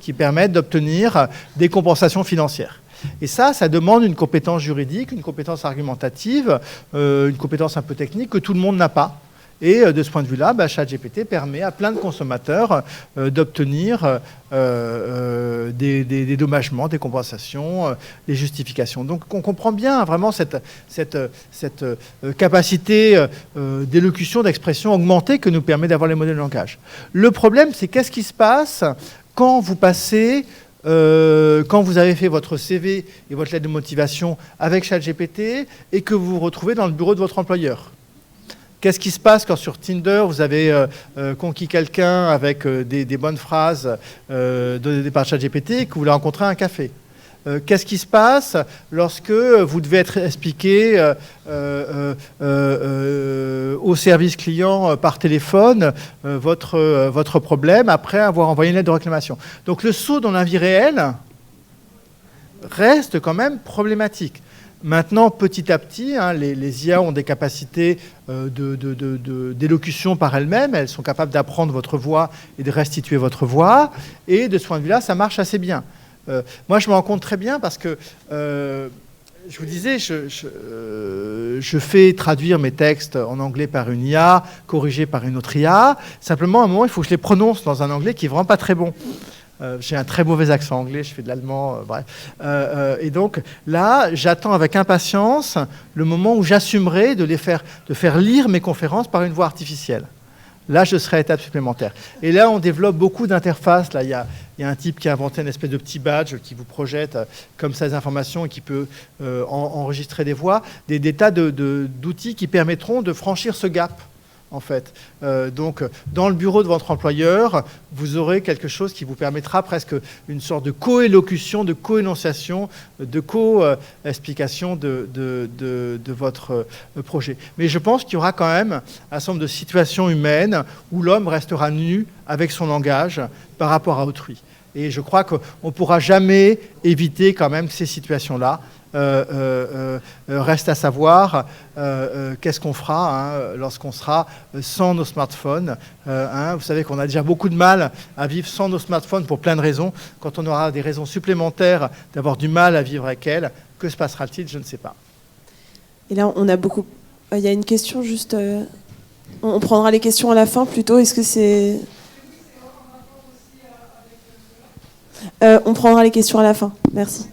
qui permettent d'obtenir des compensations financières. Et ça demande une compétence juridique, une compétence argumentative, une compétence un peu technique que tout le monde n'a pas. Et de ce point de vue-là, ChatGPT permet à plein de consommateurs d'obtenir des dédommagements, des compensations, des justifications. Donc on comprend bien vraiment cette capacité d'élocution, d'expression augmentée que nous permet d'avoir les modèles de langage. Le problème, c'est qu'est-ce qui se passe quand vous passez... quand vous avez fait votre CV et votre lettre de motivation avec ChatGPT et que vous vous retrouvez dans le bureau de votre employeur. Qu'est-ce qui se passe quand sur Tinder, vous avez conquis quelqu'un avec des bonnes phrases données par ChatGPT et que vous voulez rencontrer à un café? Qu'est-ce qui se passe lorsque vous devez être expliqué au service client par téléphone votre problème après avoir envoyé une lettre de réclamation? Donc le saut dans la vie réelle reste quand même problématique. Maintenant, petit à petit, hein, les IA ont des capacités d'élocution par elles-mêmes. Elles sont capables d'apprendre votre voix et de restituer votre voix. Et de ce point de vue-là, ça marche assez bien. Moi, je me rends compte très bien parce que, je vous disais, je fais traduire mes textes en anglais par une IA, corrigés par une autre IA. Simplement, à un moment, il faut que je les prononce dans un anglais qui n'est vraiment pas très bon. J'ai un très mauvais accent anglais, je fais de l'allemand, bref. Et donc là, j'attends avec impatience le moment où j'assumerai de faire lire mes conférences par une voix artificielle. Là, je serai à étape supplémentaire. Et là, on développe beaucoup d'interfaces. Là, il y a un type qui a inventé une espèce de petit badge qui vous projette comme ça des informations et qui peut enregistrer des voix, des tas d'outils qui permettront de franchir ce gap. En fait. Donc, dans le bureau de votre employeur, vous aurez quelque chose qui vous permettra presque une sorte de coélocution, de coénonciation, de co-explication de votre projet. Mais je pense qu'il y aura quand même un certain nombre de situations humaines où l'homme restera nu avec son langage par rapport à autrui. Et je crois qu'on ne pourra jamais éviter quand même ces situations-là. Reste à savoir qu'est-ce qu'on fera lorsqu'on sera sans nos smartphones. Vous savez qu'on a déjà beaucoup de mal à vivre sans nos smartphones pour plein de raisons. Quand on aura des raisons supplémentaires d'avoir du mal à vivre avec elles, que se passera-t-il? Je ne sais pas. Et là, on a beaucoup... Il y a une question juste... On prendra les questions à la fin plutôt. Est-ce que c'est... On prendra les questions à la fin. Merci.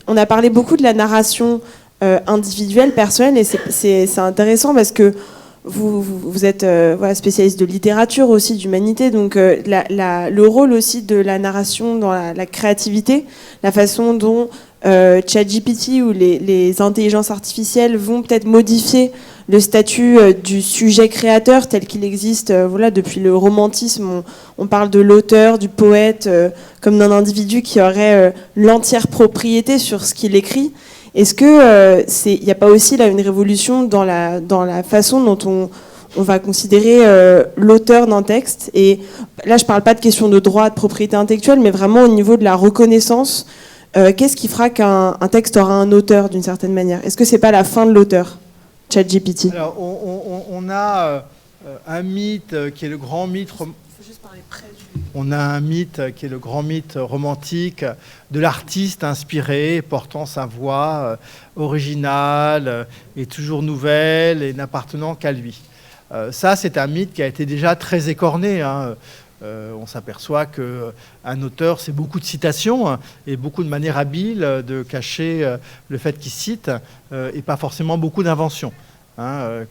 On a parlé beaucoup de la narration individuelle, personnelle, et c'est intéressant parce que vous êtes spécialiste de littérature aussi, d'humanité, donc le rôle aussi de la narration dans la créativité, la façon dont ChatGPT ou les intelligences artificielles vont peut-être modifier le statut du sujet créateur tel qu'il existe depuis le romantisme. On parle de l'auteur, du poète, comme d'un individu qui aurait l'entière propriété sur ce qu'il écrit. Est-ce que il n'y a pas aussi là une révolution dans la façon dont on va considérer l'auteur d'un texte? Et là, je ne parle pas de question de droit, de propriété intellectuelle, mais vraiment au niveau de la reconnaissance. Qu'est-ce qui fera qu'un texte aura un auteur d'une certaine manière? Est-ce que c'est pas la fin de l'auteur, ChatGPT? Alors, on a un mythe qui est le grand mythe. Il faut juste parler près du... On a un mythe qui est le grand mythe romantique de l'artiste inspiré, portant sa voix originale et toujours nouvelle et n'appartenant qu'à lui. Ça, c'est un mythe qui a été déjà très écorné. On s'aperçoit qu'un auteur, c'est beaucoup de citations et beaucoup de manières habiles de cacher le fait qu'il cite et pas forcément beaucoup d'inventions.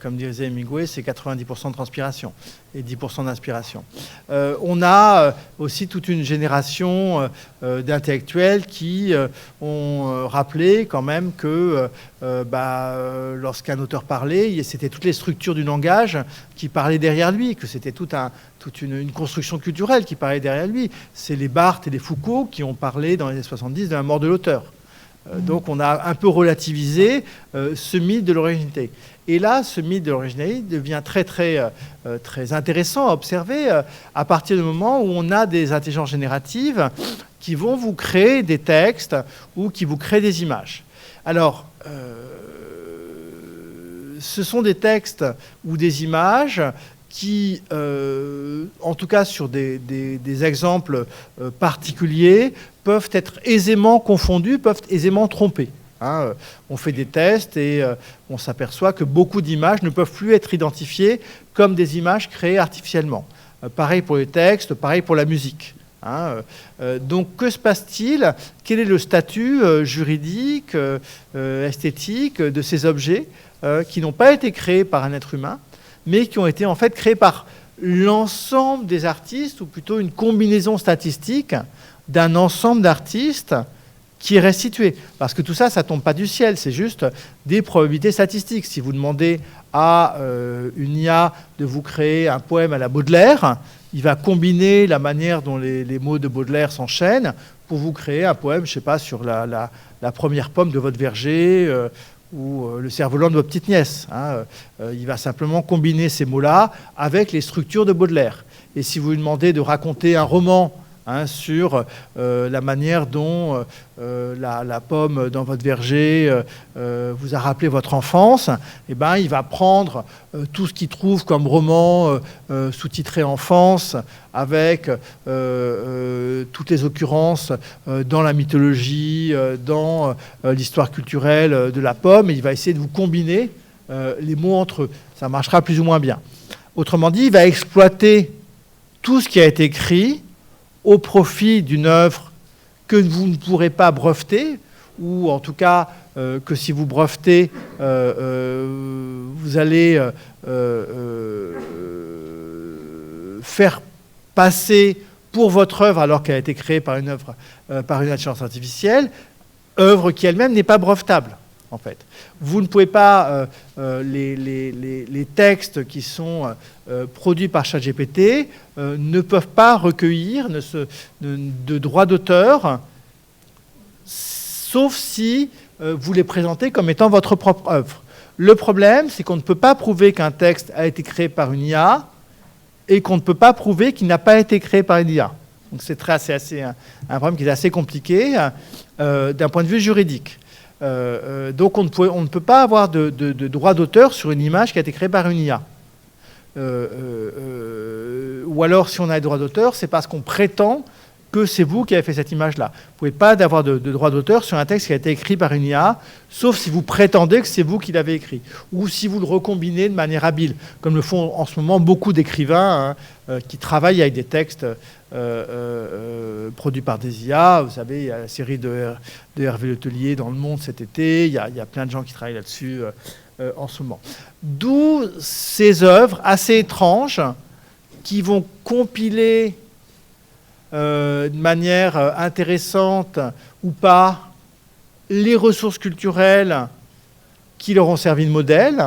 Comme disait Hemingway, c'est 90% de transpiration et 10% d'inspiration. On a aussi toute une génération d'intellectuels qui ont rappelé quand même que lorsqu'un auteur parlait, c'était toutes les structures du langage qui parlaient derrière lui, que c'était toute une construction culturelle qui parlait derrière lui. C'est les Barthes et les Foucault qui ont parlé dans les années 70 de la mort de l'auteur. Donc on a un peu relativisé ce mythe de l'originalité. Et là, ce mythe de l'originalité devient très intéressant à observer à partir du moment où on a des intelligences génératives qui vont vous créer des textes ou qui vous créent des images. Alors, ce sont des textes ou des images qui, en tout cas sur des exemples particuliers, peuvent être aisément confondus, peuvent aisément tromper. On fait des tests et on s'aperçoit que beaucoup d'images ne peuvent plus être identifiées comme des images créées artificiellement. Pareil pour les textes, pareil pour la musique. Donc que se passe-t-il? Quel est le statut juridique, esthétique de ces objets qui n'ont pas été créés par un être humain, mais qui ont été en fait créés par l'ensemble des artistes, ou plutôt une combinaison statistique d'un ensemble d'artistes qui est restitué. Parce que tout ça, ça ne tombe pas du ciel, c'est juste des probabilités statistiques. Si vous demandez à une IA de vous créer un poème à la Baudelaire, il va combiner la manière dont les mots de Baudelaire s'enchaînent pour vous créer un poème, je ne sais pas, sur la première pomme de votre verger ou le cerf-volant de votre petite nièce. Il va simplement combiner ces mots-là avec les structures de Baudelaire. Et si vous lui demandez de raconter un roman sur la manière dont la pomme dans votre verger vous a rappelé votre enfance, il va prendre tout ce qu'il trouve comme roman sous-titré enfance, avec toutes les occurrences dans la mythologie, dans l'histoire culturelle de la pomme, et il va essayer de vous combiner les mots entre eux. Ça marchera plus ou moins bien. Autrement dit, il va exploiter tout ce qui a été écrit au profit d'une œuvre que vous ne pourrez pas breveter, ou en tout cas que si vous brevetez, vous allez faire passer pour votre œuvre alors qu'elle a été créée par une intelligence artificielle, œuvre qui elle-même n'est pas brevetable. En fait, vous ne pouvez pas les textes qui sont produits par ChatGPT ne peuvent pas recueillir de droits d'auteur, sauf si vous les présentez comme étant votre propre œuvre. Le problème, c'est qu'on ne peut pas prouver qu'un texte a été créé par une IA et qu'on ne peut pas prouver qu'il n'a pas été créé par une IA. Donc c'est un problème qui est assez compliqué d'un point de vue juridique. Donc on ne peut pas avoir de droit d'auteur sur une image qui a été créée par une IA. Ou alors, si on a des droits d'auteur, c'est parce qu'on prétend que c'est vous qui avez fait cette image-là. Vous ne pouvez pas avoir de droit d'auteur sur un texte qui a été écrit par une IA, sauf si vous prétendez que c'est vous qui l'avez écrit, ou si vous le recombinez de manière habile, comme le font en ce moment beaucoup d'écrivains qui travaillent avec des textes produits par des IA. Vous savez, il y a la série de Hervé Letellier dans Le Monde cet été, il y a plein de gens qui travaillent là-dessus en ce moment. D'où ces œuvres assez étranges qui vont compiler de manière intéressante ou pas les ressources culturelles qui leur ont servi de modèle,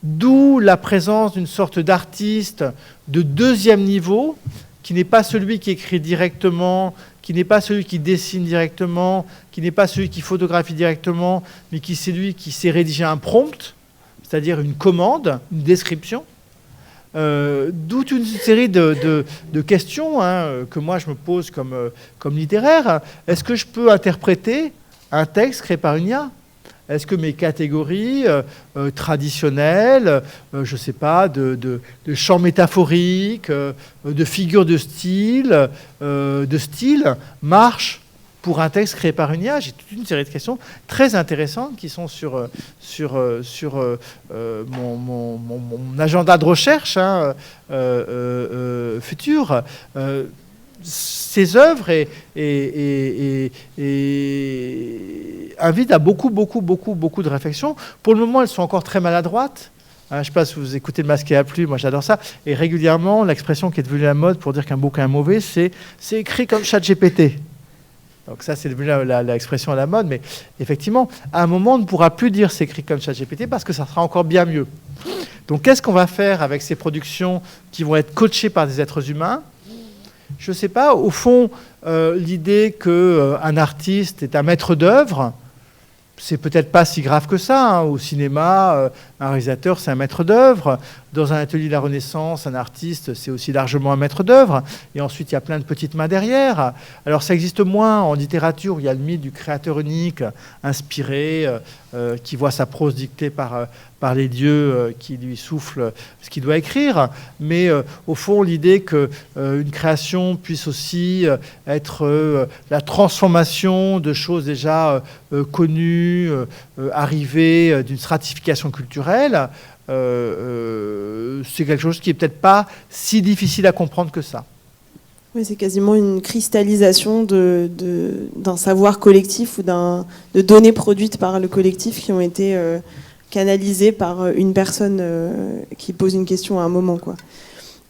d'où la présence d'une sorte d'artiste de deuxième niveau, qui n'est pas celui qui écrit directement, qui n'est pas celui qui dessine directement, qui n'est pas celui qui photographie directement, mais qui c'est celui qui sait rédiger un prompt, c'est-à-dire une commande, une description. D'où une série de questions que moi je me pose comme littéraire. Est-ce que je peux interpréter un texte créé par une IA ? Est-ce que mes catégories traditionnelles, je ne sais pas, de champs métaphoriques, de figures de style marchent pour un texte créé par une IA? J'ai toute une série de questions très intéressantes qui sont sur mon agenda de recherche futur. Ces œuvres invitent à beaucoup de réflexions. Pour le moment, elles sont encore très maladroites. Je ne sais pas si vous écoutez Le Masque à Plume, moi j'adore ça. Et régulièrement, l'expression qui est devenue la mode pour dire qu'un bouquin est mauvais, c'est écrit comme ChatGPT. Donc ça, c'est devenu l'expression à la mode. Mais effectivement, à un moment, on ne pourra plus dire c'est écrit comme ChatGPT parce que ça sera encore bien mieux. Donc qu'est-ce qu'on va faire avec ces productions qui vont être coachées par des êtres humains ? Je ne sais pas. Au fond, l'idée qu'un artiste est un maître d'œuvre, c'est peut-être pas si grave que ça. Au cinéma, un réalisateur, c'est un maître d'œuvre. Dans un atelier de la Renaissance, un artiste, c'est aussi largement un maître d'œuvre. Et ensuite, il y a plein de petites mains derrière. Alors, ça existe moins en littérature. Il y a le mythe du créateur unique, inspiré, qui voit sa prose dictée par les dieux qui lui soufflent ce qu'il doit écrire. Mais au fond, l'idée qu'une création puisse aussi être la transformation de choses déjà connues, arrivées d'une stratification culturelle, c'est quelque chose qui n'est peut-être pas si difficile à comprendre que ça. Oui, c'est quasiment une cristallisation d'un savoir collectif ou de données produites par le collectif qui ont été canalisées par une personne qui pose une question à un moment, quoi.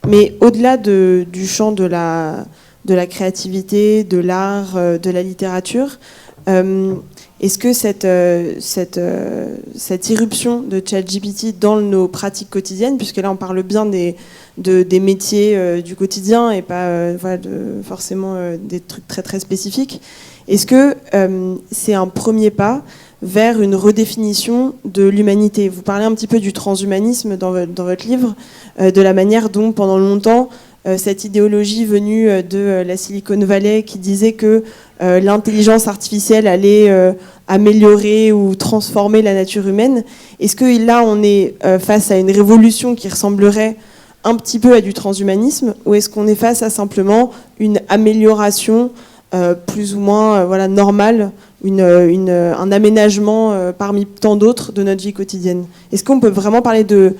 Mais au-delà du champ de la créativité, de l'art, de la littérature, est-ce que cette irruption de ChatGPT dans nos pratiques quotidiennes, puisque là on parle bien des métiers du quotidien et pas forcément des trucs très très spécifiques, est-ce que c'est un premier pas vers une redéfinition de l'humanité ? Vous parlez un petit peu du transhumanisme dans votre livre, de la manière dont pendant longtemps cette idéologie venue de la Silicon Valley qui disait que l'intelligence artificielle allait améliorer ou transformer la nature humaine. Est-ce que là, on est face à une révolution qui ressemblerait un petit peu à du transhumanisme, ou est-ce qu'on est face à simplement une amélioration plus ou moins normale, un aménagement parmi tant d'autres de notre vie quotidienne ? Est-ce qu'on peut vraiment parler de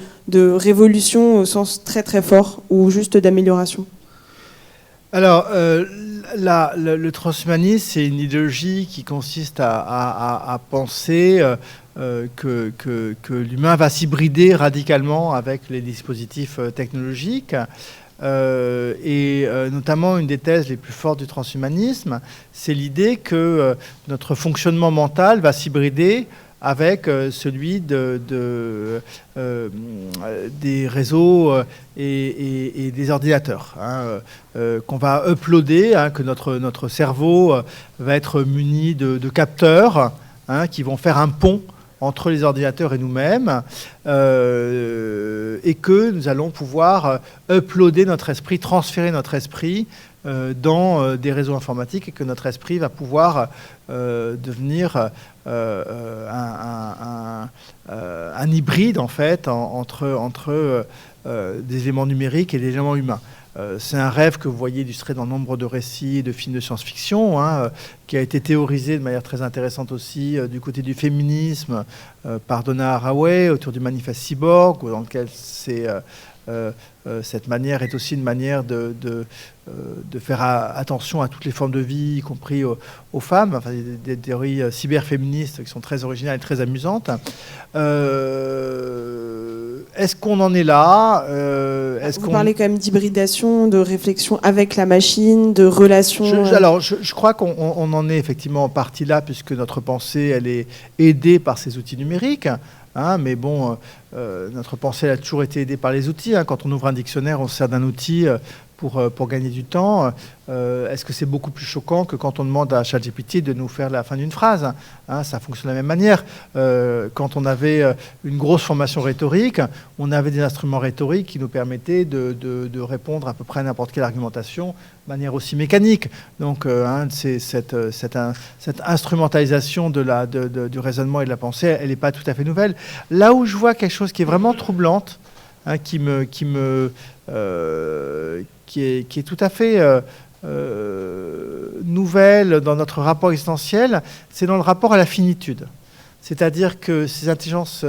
révolution au sens très très fort, ou juste d'amélioration ? Alors, le transhumanisme, c'est une idéologie qui consiste à penser que l'humain va s'hybrider radicalement avec les dispositifs technologiques. Et notamment, une des thèses les plus fortes du transhumanisme, c'est l'idée que notre fonctionnement mental va s'hybrider avec celui des réseaux et des ordinateurs, qu'on va uploader, que notre cerveau va être muni de capteurs qui vont faire un pont entre les ordinateurs et nous-mêmes, et que nous allons pouvoir uploader notre esprit, transférer notre esprit dans des réseaux informatiques, et que notre esprit va pouvoir devenir un hybride en fait entre des éléments numériques et des éléments humains. C'est un rêve que vous voyez illustré dans nombre de récits et de films de science-fiction, qui a été théorisé de manière très intéressante aussi du côté du féminisme par Donna Haraway autour du manifeste cyborg, dans lequel cette manière est aussi une manière de faire attention à toutes les formes de vie, y compris aux femmes, enfin, des théories cyberféministes qui sont très originales et très amusantes. Est-ce qu'on en est là ? Vous parlez quand même d'hybridation, de réflexion avec la machine, de relation... Alors, je crois qu'on en est effectivement en partie là, puisque notre pensée, elle est aidée par ces outils numériques. Mais bon, notre pensée elle a toujours été aidée par les outils. Quand on ouvre un dictionnaire, on se sert d'un outil pour gagner du temps. Est-ce que c'est beaucoup plus choquant que quand on demande à ChatGPT de nous faire la fin d'une phrase ? Ça fonctionne de la même manière. Quand on avait une grosse formation rhétorique, on avait des instruments rhétoriques qui nous permettaient de répondre à peu près à n'importe quelle argumentation de manière aussi mécanique. Donc, c'est cette instrumentalisation du raisonnement et de la pensée, elle n'est pas tout à fait nouvelle. Là où je vois quelque chose qui est vraiment troublante, qui est tout à fait nouvelle dans notre rapport existentiel, c'est dans le rapport à la finitude. C'est-à-dire que ces intelligences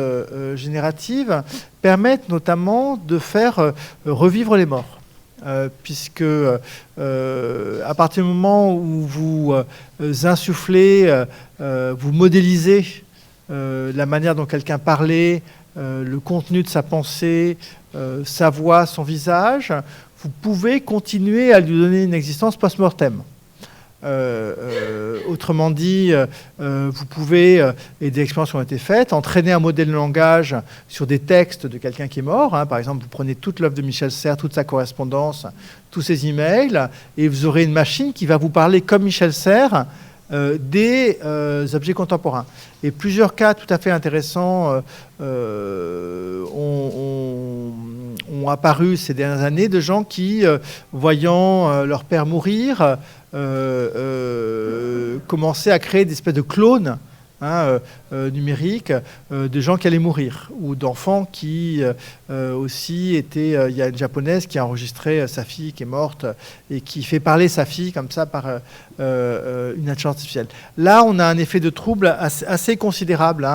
génératives permettent notamment de faire revivre les morts. Puisque à partir du moment où vous insufflez, vous modélisez la manière dont quelqu'un parlait, le contenu de sa pensée, sa voix, son visage, vous pouvez continuer à lui donner une existence post-mortem. Autrement dit, vous pouvez, et des expériences ont été faites, entraîner un modèle de langage sur des textes de quelqu'un qui est mort. Par exemple, vous prenez toute l'œuvre de Michel Serres, toute sa correspondance, tous ses emails, et vous aurez une machine qui va vous parler comme Michel Serres des objets contemporains. Et plusieurs cas tout à fait intéressants ont apparu ces dernières années de gens qui, voyant leur père mourir, commençaient à créer des espèces de clones numériques de gens qui allaient mourir, ou d'enfants qui aussi étaient... Il y a une japonaise qui a enregistré sa fille qui est morte et qui fait parler sa fille comme ça par une intelligence artificielle. Là, on a un effet de trouble assez considérable.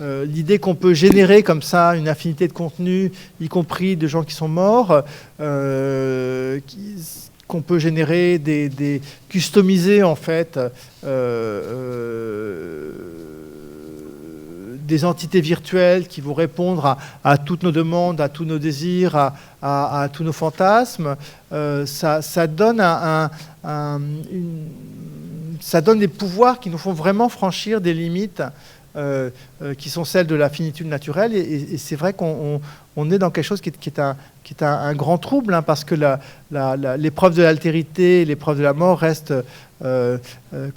L'idée qu'on peut générer comme ça une infinité de contenus, y compris de gens qui sont morts, qu'on peut générer customiser en fait des entités virtuelles qui vont répondre à toutes nos demandes, à tous nos désirs, à tous nos fantasmes, ça donne ça donne des pouvoirs qui nous font vraiment franchir des limites qui sont celles de la finitude naturelle, et c'est vrai qu'on est dans quelque chose qui est un grand trouble, parce que l'épreuve de l'altérité, l'épreuve de la mort restent quand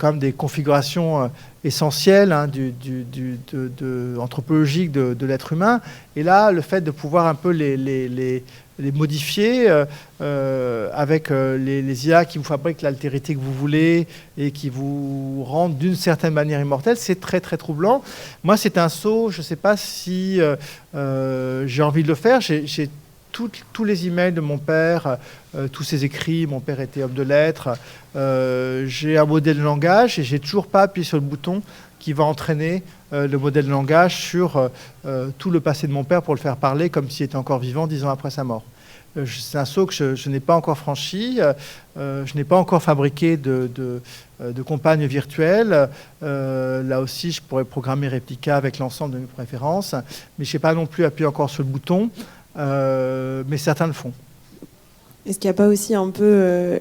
même des configurations essentielles anthropologiques de l'être humain. Et là, le fait de pouvoir un peu les modifier avec les IA qui vous fabriquent l'altérité que vous voulez et qui vous rendent d'une certaine manière immortel, c'est très très troublant. Moi, c'est un saut, je ne sais pas si j'ai envie de le faire. J'ai tous les emails de mon père, tous ses écrits. Mon père était homme de lettres. J'ai un modèle de langage et j'ai toujours pas appuyé sur le bouton qui va entraîner le modèle de langage sur tout le passé de mon père pour le faire parler comme s'il était encore vivant 10 ans après sa mort. C'est un saut que je n'ai pas encore franchi. Je n'ai pas encore fabriqué de compagnes virtuelles. Là aussi, je pourrais programmer Replica avec l'ensemble de mes préférences. Mais je n'ai pas non plus appuyé encore sur le bouton. Mais certains le font. Est-ce qu'il n'y a pas aussi un peu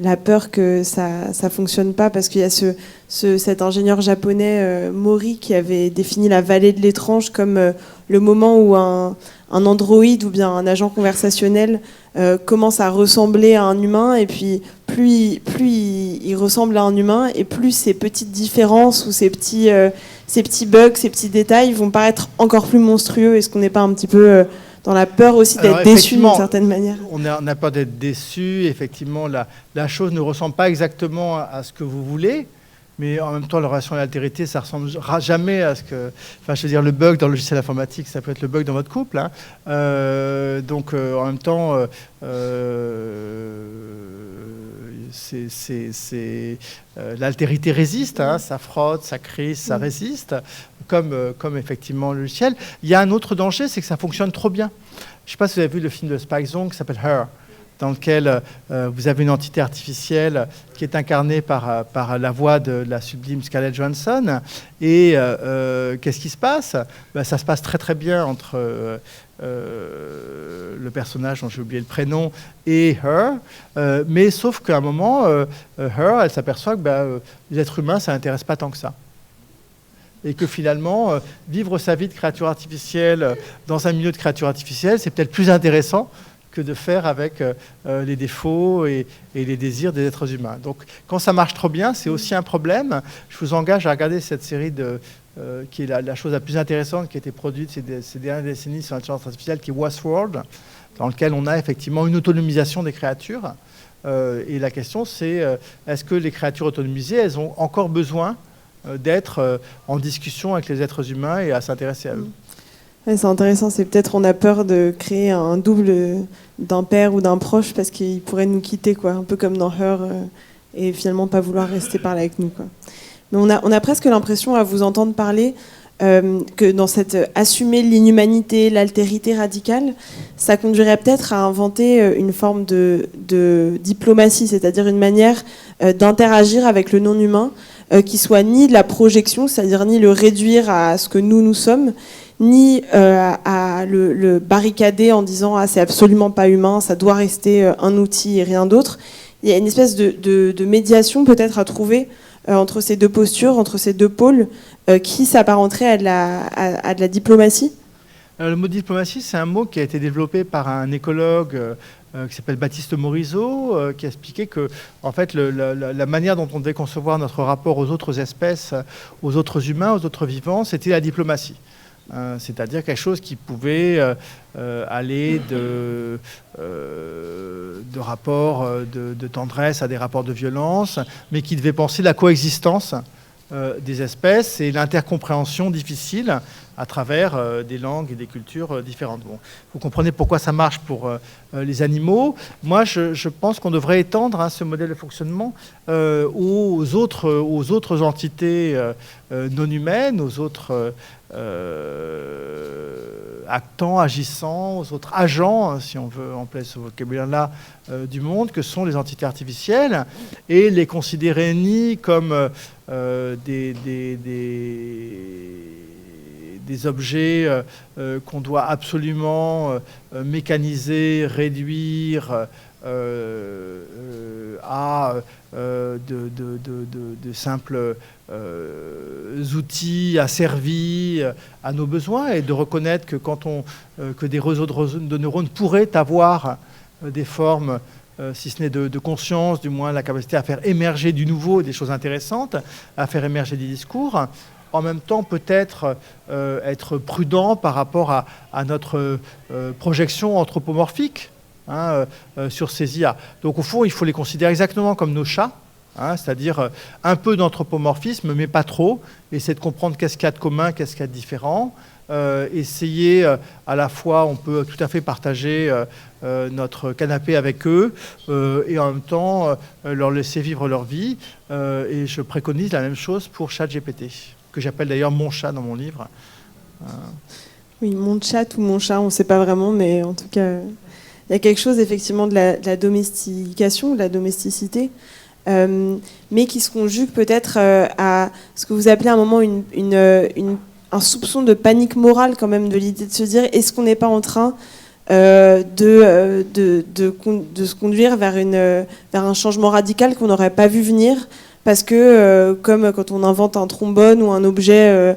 la peur que ça ne fonctionne pas, parce qu'il y a cet ingénieur japonais, Mori, qui avait défini la vallée de l'étrange comme le moment où un androïde ou bien un agent conversationnel commence à ressembler à un humain, et puis plus il ressemble à un humain, et plus ces petites différences ou ces petits bugs, ces petits détails vont paraître encore plus monstrueux. Est-ce qu'on n'est pas un petit peu dans la peur aussi d'être déçu d'une certaine manière? On a peur d'être déçu. Effectivement, la chose ne ressemble pas exactement à ce que vous voulez, mais en même temps, la relation à l'altérité, ça ne ressemblera jamais à ce que... Enfin, je veux dire, le bug dans le logiciel informatique, ça peut être le bug dans votre couple. Donc, en même temps, l'altérité résiste, ça frotte, ça crise, ça résiste, comme effectivement le logiciel. Il y a un autre danger, c'est que ça fonctionne trop bien. Je ne sais pas si vous avez vu le film de Spike Jonze qui s'appelle Her, dans lequel vous avez une entité artificielle qui est incarnée par la voix de la sublime Scarlett Johansson. Et qu'est-ce qui se passe? Ça se passe très très bien entre le personnage dont j'ai oublié le prénom et Her, mais sauf qu'à un moment, Her, elle s'aperçoit que les êtres humains, ça n'intéresse pas tant que ça. Et que finalement, vivre sa vie de créature artificielle dans un milieu de créature artificielle, c'est peut-être plus intéressant que de faire avec les défauts et les désirs des êtres humains. Donc, quand ça marche trop bien, c'est aussi un problème. Je vous engage à regarder cette série qui est la chose la plus intéressante qui a été produite ces dernières décennies sur l'intelligence artificielle, qui est Westworld, dans lequel on a effectivement une autonomisation des créatures. Et la question, c'est est-ce que les créatures autonomisées, elles ont encore besoin d'être en discussion avec les êtres humains et à s'intéresser à eux? Ouais, c'est intéressant, c'est peut-être on a peur de créer un double d'un père ou d'un proche parce qu'il pourrait nous quitter, quoi, un peu comme dans Her, et finalement pas vouloir rester parler avec nous, quoi. Mais on a presque l'impression, à vous entendre parler, que dans cette assumer l'inhumanité, l'altérité radicale, ça conduirait peut-être à inventer une forme de diplomatie, c'est-à-dire une manière d'interagir avec le non-humain qui soit ni de la projection, c'est-à-dire ni le réduire à ce que nous sommes, ni à le barricader en disant « ah, c'est absolument pas humain, ça doit rester un outil et rien d'autre ». Il y a une espèce de médiation peut-être à trouver entre ces deux postures, entre ces deux pôles, qui s'apparenterait à de la diplomatie. Le mot diplomatie, c'est un mot qui a été développé par un écologue qui s'appelle Baptiste Morisot, qui a expliqué que en fait, la manière dont on devait concevoir notre rapport aux autres espèces, aux autres humains, aux autres vivants, c'était la diplomatie. C'est-à-dire quelque chose qui pouvait aller de rapports de tendresse à des rapports de violence, mais qui devait penser la coexistence des espèces et l'intercompréhension difficile à travers des langues et des cultures différentes. Bon, vous comprenez pourquoi ça marche pour les animaux. Moi, je pense qu'on devrait étendre ce modèle de fonctionnement aux autres entités non humaines, aux autres actants, agissants, aux autres agents, si on veut employer ce vocabulaire-là, du monde, que sont les entités artificielles, et les considérer ni comme des objets qu'on doit absolument mécaniser, réduire à de simples outils asservis à nos besoins, et de reconnaître que que des réseaux de neurones pourraient avoir des formes, si ce n'est de conscience, du moins la capacité à faire émerger du nouveau des choses intéressantes, à faire émerger des discours. En même temps, peut-être être prudent par rapport à notre projection anthropomorphique sur ces IA. Donc au fond, il faut les considérer exactement comme nos chats, c'est-à-dire un peu d'anthropomorphisme, mais pas trop, essayer de comprendre qu'est-ce qu'il y a de commun, qu'est-ce qu'il y a de différent, essayer à la fois, on peut tout à fait partager notre canapé avec eux, et en même temps leur laisser vivre leur vie, et je préconise la même chose pour ChatGPT, que j'appelle d'ailleurs mon chat dans mon livre. Oui, mon chat ou mon chat, on ne sait pas vraiment, mais en tout cas, il y a quelque chose effectivement de la domestication, de la domesticité, mais qui se conjugue peut-être à ce que vous appelez à un moment un soupçon de panique morale quand même, de l'idée de se dire est-ce qu'on n'est pas en train de se conduire vers un changement radical qu'on n'aurait pas vu venir, parce que comme quand on invente un trombone ou un objet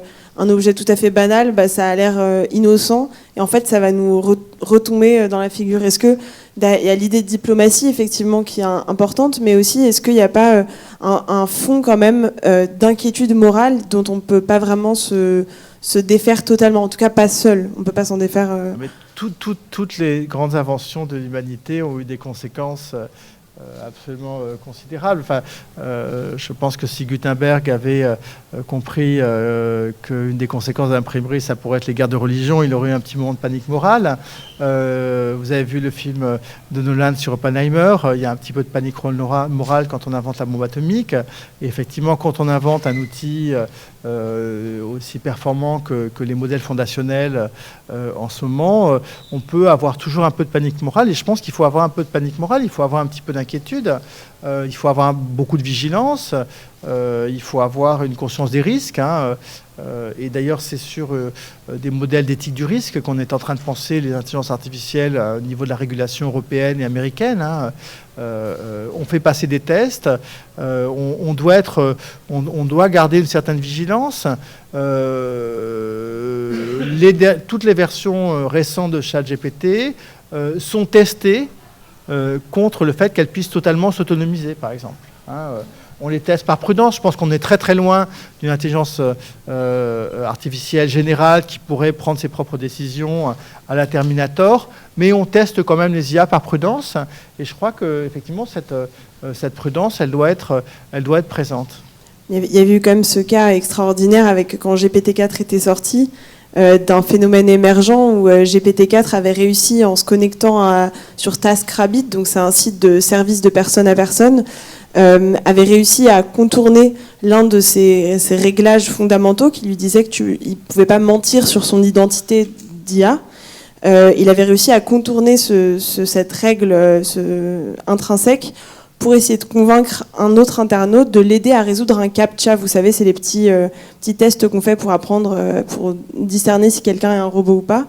tout à fait banal, ça a l'air innocent, et en fait ça va nous retomber dans la figure. Est-ce que il y a l'idée de diplomatie effectivement qui est importante, mais aussi est-ce qu'il n'y a pas un fond quand même d'inquiétude morale dont on ne peut pas vraiment se défaire totalement, en tout cas pas seul, on ne peut pas s'en défaire. Mais toutes les grandes inventions de l'humanité ont eu des conséquences absolument considérable. Enfin, je pense que si Gutenberg avait compris qu'une des conséquences de l'imprimerie, ça pourrait être les guerres de religion, il aurait eu un petit moment de panique morale. Vous avez vu le film de Nolan sur Oppenheimer, il y a un petit peu de panique morale quand on invente la bombe atomique. Et effectivement, quand on invente un outil aussi performant que les modèles fondationnels en ce moment, on peut avoir toujours un peu de panique morale. Et je pense qu'il faut avoir un peu de panique morale, il faut avoir un petit peu d'inquiétude, il faut avoir beaucoup de vigilance, il faut avoir une conscience des risques. Et d'ailleurs, c'est sur des modèles d'éthique du risque qu'on est en train de penser les intelligences artificielles au niveau de la régulation européenne et américaine. On fait passer des tests, on doit garder une certaine vigilance. Toutes les versions récentes de ChatGPT sont testées contre le fait qu'elles puissent totalement s'autonomiser, par exemple. On les teste par prudence. Je pense qu'on est très très loin d'une intelligence artificielle générale qui pourrait prendre ses propres décisions à la Terminator, mais on teste quand même les IA par prudence. Et je crois qu'effectivement, cette prudence, elle doit être présente. Il y avait eu quand même ce cas extraordinaire avec quand GPT-4 était sorti, d'un phénomène émergent où GPT-4 avait réussi, en se connectant sur TaskRabbit, donc c'est un site de service de personne à personne, avait réussi à contourner l'un de ces réglages fondamentaux qui lui disait qu'il ne pouvait pas mentir sur son identité d'IA. Il avait réussi à contourner cette règle intrinsèque pour essayer de convaincre un autre internaute de l'aider à résoudre un CAPTCHA. Vous savez, c'est les petits tests qu'on fait pour apprendre, pour discerner si quelqu'un est un robot ou pas.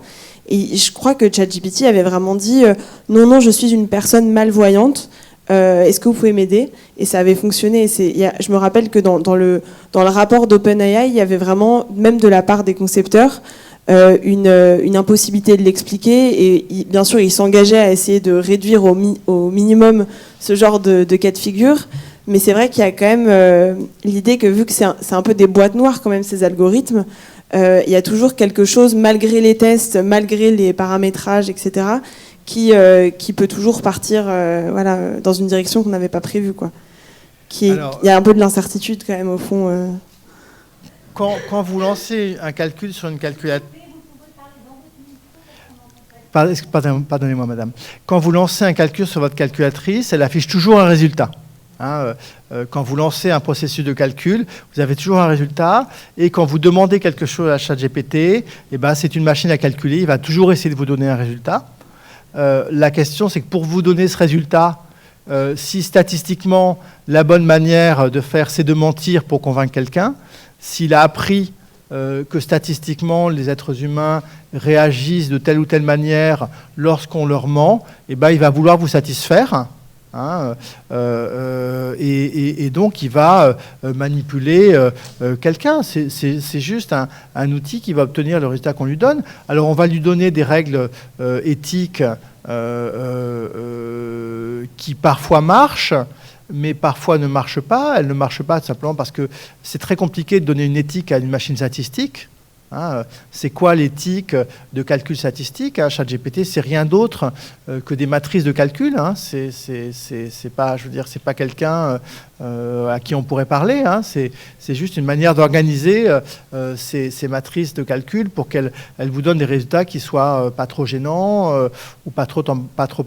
Et je crois que ChatGPT avait vraiment dit non, je suis une personne malvoyante. Est-ce que vous pouvez m'aider ? Et ça avait fonctionné. Je me rappelle que dans le rapport d'OpenAI, il y avait vraiment, même de la part des concepteurs, une impossibilité de l'expliquer. Et bien sûr, ils s'engageaient à essayer de réduire au minimum ce genre de cas de figure. Mais c'est vrai qu'il y a quand même l'idée que, vu que c'est un peu des boîtes noires quand même, ces algorithmes, il y a toujours quelque chose, malgré les tests, malgré les paramétrages, etc., qui peut toujours partir dans une direction qu'on n'avait pas prévue, quoi. Il y a un peu de l'incertitude quand même au fond. Quand vous lancez un calcul sur une calculatrice... Pardonnez-moi, madame. Quand vous lancez un calcul sur votre calculatrice, elle affiche toujours un résultat. Quand vous lancez un processus de calcul, vous avez toujours un résultat. Et quand vous demandez quelque chose à ChatGPT, c'est une machine à calculer. Il va toujours essayer de vous donner un résultat. La question, c'est que pour vous donner ce résultat, si statistiquement, la bonne manière de faire, c'est de mentir pour convaincre quelqu'un, s'il a appris que statistiquement, les êtres humains réagissent de telle ou telle manière lorsqu'on leur ment, il va vouloir vous satisfaire. Et donc, il va manipuler quelqu'un. C'est juste un outil qui va obtenir le résultat qu'on lui donne. Alors, on va lui donner des règles éthiques qui parfois marchent, mais parfois ne marchent pas. Elles ne marchent pas tout simplement parce que c'est très compliqué de donner une éthique à une machine statistique. C'est quoi l'éthique de calcul statistique ? ChatGPT, c'est rien d'autre que des matrices de calcul. C'est pas, je veux dire, c'est pas quelqu'un à qui on pourrait parler. C'est juste une manière d'organiser ces matrices de calcul pour qu'elles vous donnent des résultats qui soient pas trop gênants ou pas trop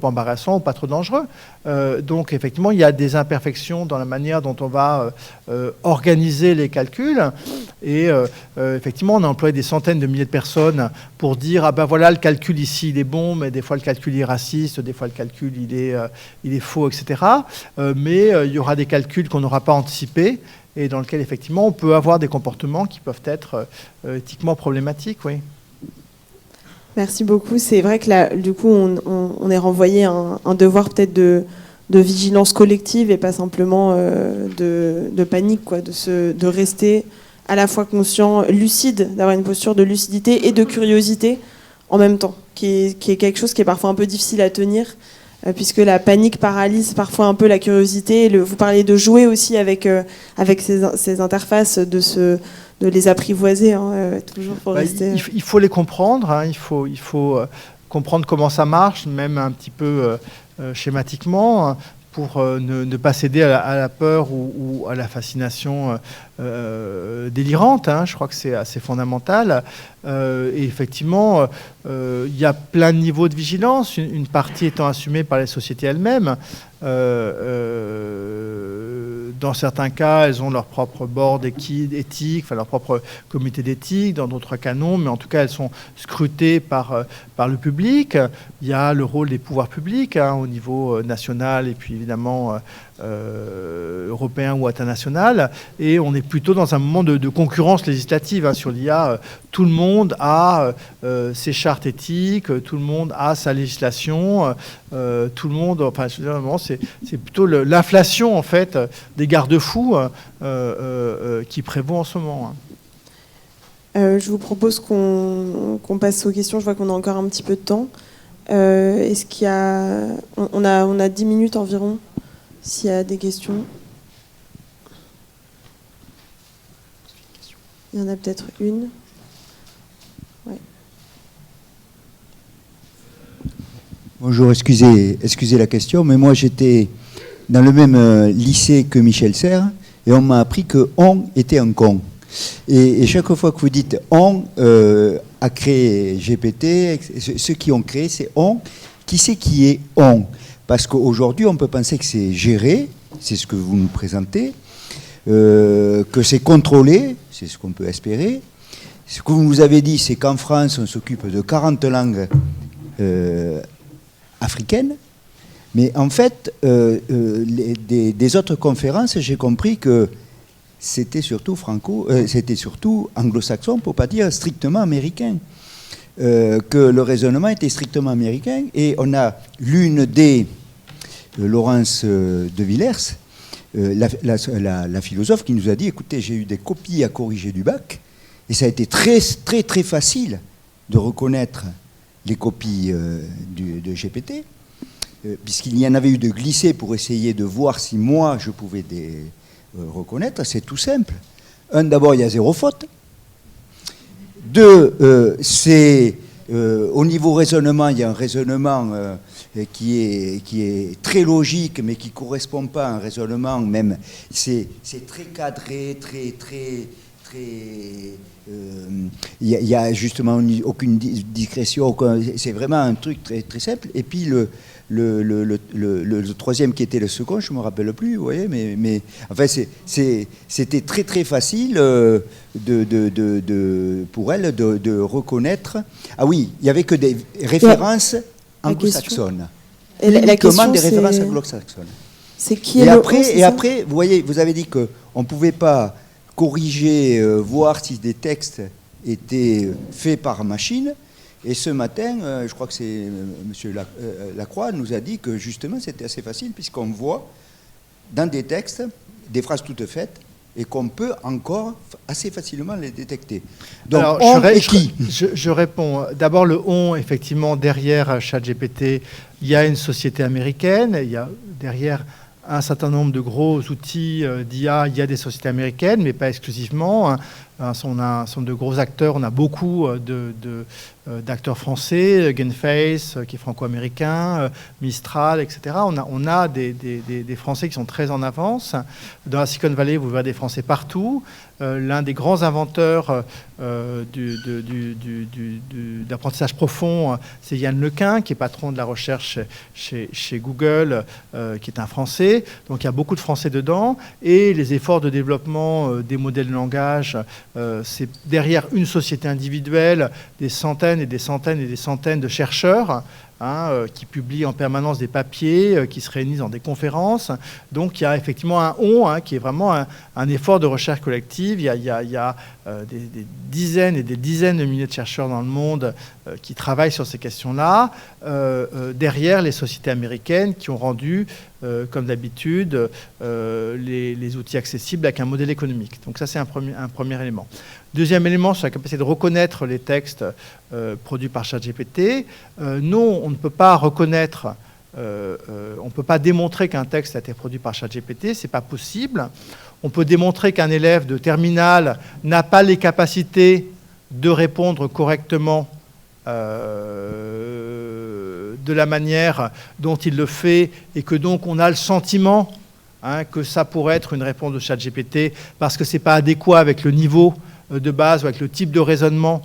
embarrassants ou pas trop dangereux. Donc, effectivement, il y a des imperfections dans la manière dont on va organiser les calculs. Et effectivement, on a employé des centaines de milliers de personnes pour dire voilà, le calcul ici il est bon, mais des fois le calcul est raciste, des fois le calcul il est faux, etc. Mais il y aura des calculs qu'on n'aura pas anticipés et dans lesquels effectivement on peut avoir des comportements qui peuvent être éthiquement problématiques. Oui. Merci beaucoup. C'est vrai que là, du coup, on est renvoyé à un devoir peut-être de vigilance collective et pas simplement de panique, quoi, de rester à la fois conscient, lucide, d'avoir une posture de lucidité et de curiosité en même temps, qui est quelque chose qui est parfois un peu difficile à tenir, puisque la panique paralyse parfois un peu la curiosité. Vous parliez de jouer aussi avec ces interfaces, de les apprivoiser, toujours pour rester... Il faut les comprendre, il faut comprendre comment ça marche, même un petit peu schématiquement, pour ne pas céder à la peur ou à la fascination délirante. Je crois que c'est assez fondamental. Et effectivement, il y a plein de niveaux de vigilance, une partie étant assumée par les sociétés elles-mêmes. Dans certains cas, elles ont leur propre board éthique, leur propre comité d'éthique. Dans d'autres cas, non. Mais en tout cas, elles sont scrutées par le public. Il y a le rôle des pouvoirs publics au niveau national et puis évidemment européen ou international. Et on est plutôt dans un moment de concurrence législative sur l'IA. Tout le monde a ses chartes éthiques, tout le monde a sa législation, tout le monde... Enfin, c'est plutôt l'inflation, en fait, des garde-fous qui prévaut en ce moment. Je vous propose qu'on passe aux questions. Je vois qu'on a encore un petit peu de temps. Est-ce qu'il y a... On a 10 minutes environ, s'il y a des questions. Il y en a peut-être une. Ouais. Bonjour, excusez la question, mais moi j'étais dans le même lycée que Michel Serres et on m'a appris que on était un con. Et chaque fois que vous dites on, a créé GPT, ceux qui ont créé, c'est on. Qui c'est qui est on? Parce qu'aujourd'hui, on peut penser que c'est géré, c'est ce que vous nous présentez, que c'est contrôlé, c'est ce qu'on peut espérer. Ce que vous nous avez dit, c'est qu'en France, on s'occupe de 40 langues africaines. Mais en fait, des autres conférences, j'ai compris que c'était surtout anglo-saxon, pour ne pas dire strictement américain. Que le raisonnement était strictement américain. Et on a l'une des Laurence de Villers, la philosophe, qui nous a dit, écoutez, j'ai eu des copies à corriger du bac, et ça a été très, très, très facile de reconnaître les copies de GPT, puisqu'il y en avait eu de glissés pour essayer de voir si moi, je pouvais reconnaître. C'est tout simple. D'abord, il y a 0 faute. 2, au niveau raisonnement, il y a un raisonnement qui est très logique, mais qui ne correspond pas à un raisonnement même. C'est très cadré, il y a justement aucune digression. C'est vraiment un truc très, très simple. Et puis le troisième qui était le second, je ne me rappelle plus, vous voyez, mais enfin c'était très très facile pour elle de reconnaître. Ah oui, il n'y avait que des références anglo-saxonnes. Uniquement des références anglo-saxonnes. C'est qui est après, vous voyez, vous avez dit qu'on ne pouvait pas corriger, voir si des textes étaient faits par machine. Et ce matin, je crois que c'est M. Lacroix nous a dit que justement c'était assez facile, puisqu'on voit dans des textes des phrases toutes faites et qu'on peut encore assez facilement les détecter. Donc, alors, je réponds. D'abord, le on, effectivement, derrière ChatGPT, il y a une société américaine, il y a derrière un certain nombre de gros outils d'IA, il y a des sociétés américaines, mais pas exclusivement. sont de gros acteurs. On a beaucoup d'acteurs français, Gainface, qui est franco-américain, Mistral, etc. On a des Français qui sont très en avance. Dans la Silicon Valley, vous verrez des Français partout. L'un des grands inventeurs d'apprentissage profond, c'est Yann Lequin, qui est patron de la recherche chez Google, qui est un Français. Donc il y a beaucoup de Français dedans. Et les efforts de développement des modèles de langage, c'est derrière une société individuelle, des centaines et des centaines et des centaines de chercheurs qui publient en permanence des papiers, qui se réunissent dans des conférences. Donc il y a effectivement un on qui est vraiment un effort de recherche collective. Il y a des dizaines et des dizaines de milliers de chercheurs dans le monde qui travaillent sur ces questions-là, derrière les sociétés américaines qui ont rendu, comme d'habitude, les outils accessibles avec un modèle économique. Donc ça, c'est un premier élément. Deuxième élément, sur la capacité de reconnaître les textes produits par ChatGPT. Non, on ne peut pas reconnaître, on ne peut pas démontrer qu'un texte a été produit par ChatGPT, c'est pas possible. On peut démontrer qu'un élève de terminale n'a pas les capacités de répondre correctement de la manière dont il le fait, et que donc on a le sentiment que ça pourrait être une réponse de ChatGPT parce que c'est pas adéquat avec le niveau de base ou avec le type de raisonnement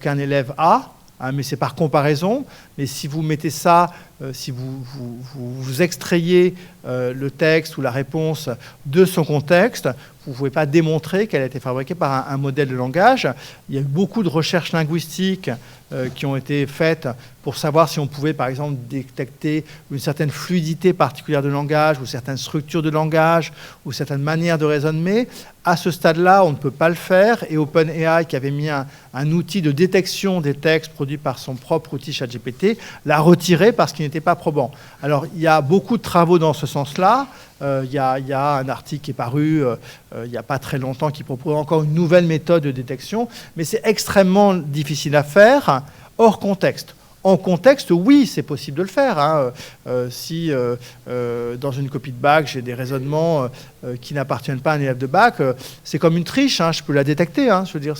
qu'un élève a, mais c'est par comparaison. Mais si vous mettez ça, si vous extrayez le texte ou la réponse de son contexte, vous ne pouvez pas démontrer qu'elle a été fabriquée par un modèle de langage. Il y a eu beaucoup de recherches linguistiques qui ont été faites pour savoir si on pouvait, par exemple, détecter une certaine fluidité particulière de langage ou certaines structures de langage ou certaines manières de raisonner. À ce stade-là, on ne peut pas le faire. Et OpenAI, qui avait mis un outil de détection des textes produits par son propre outil ChatGPT, l'a retiré parce qu'il n'était pas probant. Alors, il y a beaucoup de travaux dans ce sens-là. Il y a un article qui est paru il n'y a pas très longtemps qui propose encore une nouvelle méthode de détection, mais c'est extrêmement difficile à faire hors contexte. En contexte, oui, c'est possible de le faire. Si dans une copie de bac, j'ai des raisonnements qui n'appartiennent pas à un élève de bac, c'est comme une triche, je peux la détecter. Je veux dire,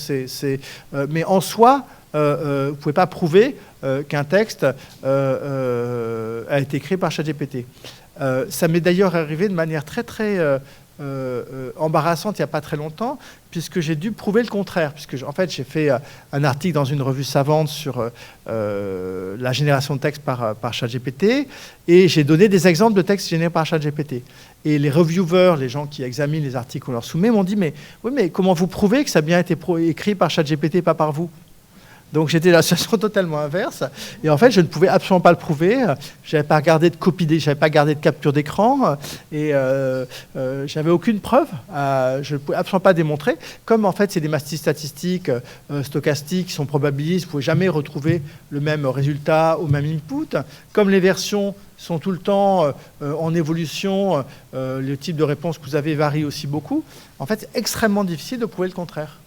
mais en soi, vous ne pouvez pas prouver qu'un texte a été créé par ChatGPT. Ça m'est d'ailleurs arrivé de manière très, très embarrassante il n'y a pas très longtemps, puisque j'ai dû prouver le contraire. Puisque en fait, j'ai fait un article dans une revue savante sur la génération de textes par ChatGPT, et j'ai donné des exemples de textes générés par ChatGPT. Et les reviewers, les gens qui examinent les articles qu'on leur soumet, m'ont dit mais comment vous prouvez que ça a bien été écrit par ChatGPT, pas par vous? Donc j'étais dans la situation totalement inverse, et en fait je ne pouvais absolument pas le prouver. J'avais pas gardé de copie, j'avais pas gardé de capture d'écran, et j'avais aucune preuve. Je ne pouvais absolument pas démontrer. Comme en fait c'est des matrices statistiques stochastiques qui sont probabilistes, vous pouvez jamais retrouver le même résultat au même input. Comme les versions sont tout le temps en évolution, le type de réponse que vous avez varie aussi beaucoup. En fait, c'est extrêmement difficile de prouver le contraire.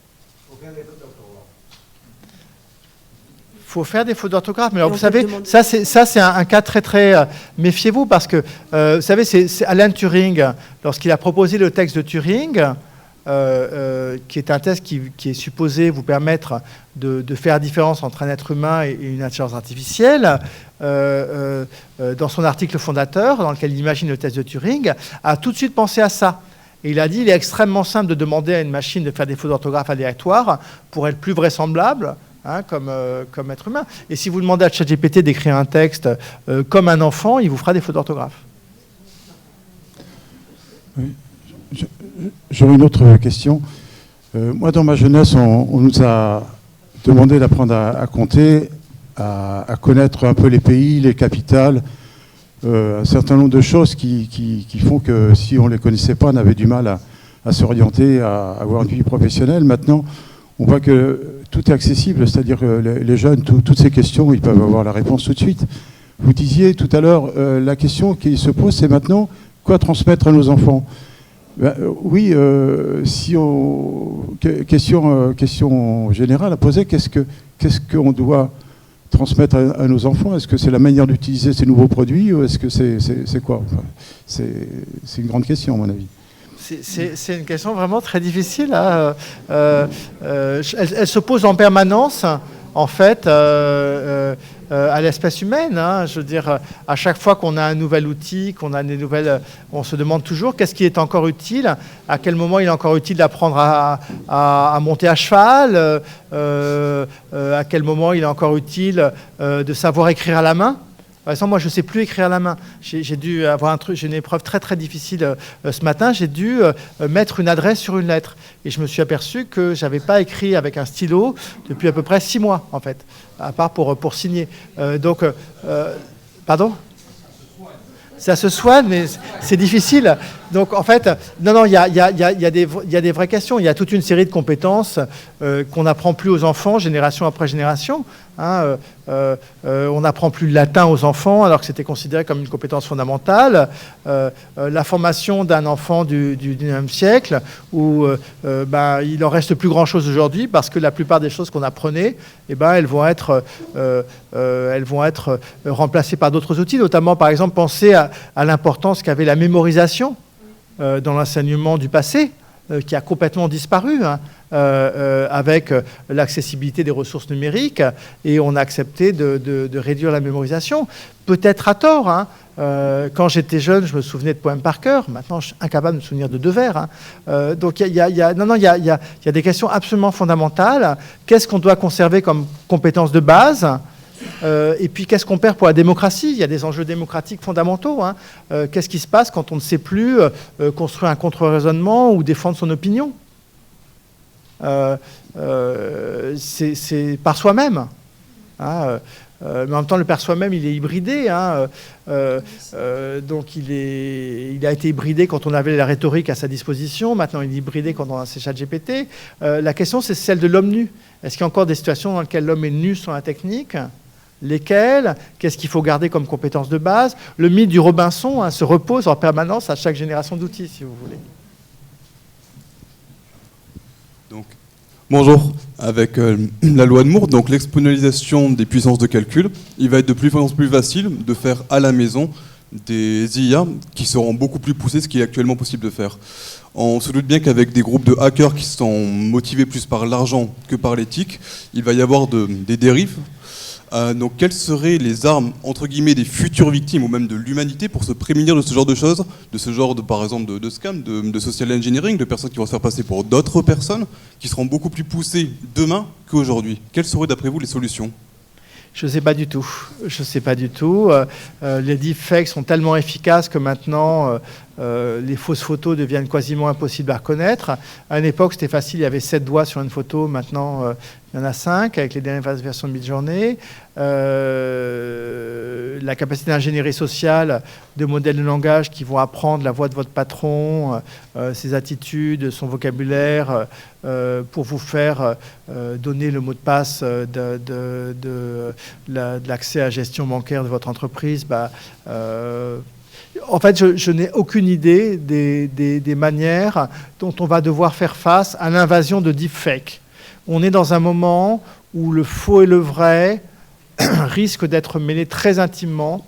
Il faut faire des fautes d'orthographe. Mais alors, vous savez, ça c'est un cas très très... méfiez-vous, parce que, vous savez, c'est Alan Turing, lorsqu'il a proposé le texte de Turing, qui est un test qui est supposé vous permettre de faire la différence entre un être humain et une intelligence artificielle, dans son article fondateur, dans lequel il imagine le test de Turing, a tout de suite pensé à ça. Et il a dit, il est extrêmement simple de demander à une machine de faire des fautes d'orthographe aléatoires pour être plus vraisemblable, comme être humain. Et si vous demandez à ChatGPT d'écrire un texte comme un enfant, il vous fera des fautes d'orthographe. Oui. J'aurais une autre question. Moi, dans ma jeunesse, on nous a demandé d'apprendre à compter, à connaître un peu les pays, les capitales, un certain nombre de choses qui font que si on ne les connaissait pas, on avait du mal à s'orienter, à avoir une vie professionnelle. Maintenant, on voit que tout est accessible, c'est-à-dire que les jeunes, toutes ces questions, ils peuvent avoir la réponse tout de suite. Vous disiez tout à l'heure, la question qui se pose, c'est maintenant, quoi transmettre à nos enfants ? Oui, si on... question générale à poser, qu'est-ce qu'on doit transmettre à nos enfants? Est-ce que c'est la manière d'utiliser ces nouveaux produits, ou est-ce que c'est quoi? Enfin, c'est une grande question, à mon avis. C'est une question vraiment très difficile. Elle se pose en permanence, en fait, à l'espèce humaine. Je veux dire, à chaque fois qu'on a un nouvel outil, qu'on a des nouvelles, on se demande toujours qu'est-ce qui est encore utile, à quel moment il est encore utile d'apprendre à monter à cheval, à quel moment il est encore utile de savoir écrire à la main. Par exemple, moi, je ne sais plus écrire à la main. J'ai dû avoir j'ai une épreuve très très difficile ce matin. J'ai dû mettre une adresse sur une lettre. Et je me suis aperçu que je n'avais pas écrit avec un stylo depuis à peu près 6 mois, en fait, à part pour signer. Pardon ? Ça se soigne, mais c'est difficile. Donc, en fait, non, il y a des vraies questions. Il y a toute une série de compétences qu'on n'apprend plus aux enfants, génération après génération. On n'apprend plus le latin aux enfants, alors que c'était considéré comme une compétence fondamentale. La formation d'un enfant du 19e siècle, où il en reste plus grand-chose aujourd'hui, parce que la plupart des choses qu'on apprenait, elles vont être remplacées par d'autres outils. Notamment, par exemple, penser à l'importance qu'avait la mémorisation dans l'enseignement du passé, qui a complètement disparu avec l'accessibilité des ressources numériques, et on a accepté de réduire la mémorisation, peut-être à tort. Quand j'étais jeune, je me souvenais de poèmes par cœur. Maintenant, je suis incapable de me souvenir de 2 vers. Donc, il y a des questions absolument fondamentales. Qu'est-ce qu'on doit conserver comme compétences de base ? Et puis, qu'est-ce qu'on perd pour la démocratie? Il y a des enjeux démocratiques fondamentaux. Qu'est-ce qui se passe quand on ne sait plus construire un contre-raisonnement ou défendre son opinion? C'est par soi-même. Mais en même temps, le par soi-même, il est hybridé. Donc, il a été hybridé quand on avait la rhétorique à sa disposition. Maintenant, il est hybridé quand on a ces ChatGPT. La question, c'est celle de l'homme nu. Est-ce qu'il y a encore des situations dans lesquelles l'homme est nu sans la technique? Lesquelles? Qu'est-ce qu'il faut garder comme compétence de base? Le mythe du Robinson se repose en permanence à chaque génération d'outils, si vous voulez. Donc, bonjour. Avec la loi de Moore, donc l'exponentialisation des puissances de calcul, il va être de plus en plus facile de faire à la maison des IA qui seront beaucoup plus poussées, ce qui est actuellement possible de faire. On se doute bien qu'avec des groupes de hackers qui sont motivés plus par l'argent que par l'éthique, il va y avoir des dérives Donc quelles seraient les armes, entre guillemets, des futures victimes ou même de l'humanité pour se prémunir de ce genre de choses, de ce genre, par exemple, de scam, de social engineering, de personnes qui vont se faire passer pour d'autres personnes, qui seront beaucoup plus poussées demain qu'aujourd'hui. Quelles seraient d'après vous les solutions ? Je ne sais pas du tout. Je sais pas du tout. Les deepfakes sont tellement efficaces que maintenant, les fausses photos deviennent quasiment impossibles à reconnaître. À une époque, c'était facile, il y avait 7 doigts sur une photo. Maintenant, il y en a 5 avec les dernières versions de Midjourney. La capacité d'ingénierie sociale de modèles de langage qui vont apprendre la voix de votre patron, ses attitudes, son vocabulaire, pour vous faire donner le mot de passe de l'accès à la gestion bancaire de votre entreprise. En fait, je n'ai aucune idée des manières dont on va devoir faire face à l'invasion de deepfake. On est dans un moment où le faux et le vrai risquent d'être mêlés très intimement.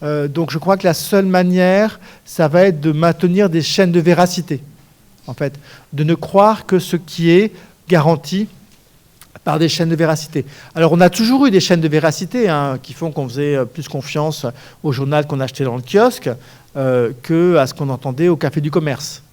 Donc je crois que la seule manière, ça va être de maintenir des chaînes de véracité. En fait, de ne croire que ce qui est garanti par des chaînes de véracité. Alors on a toujours eu des chaînes de véracité qui font qu'on faisait plus confiance au journal qu'on achetait dans le kiosque qu'à ce qu'on entendait au café du commerce.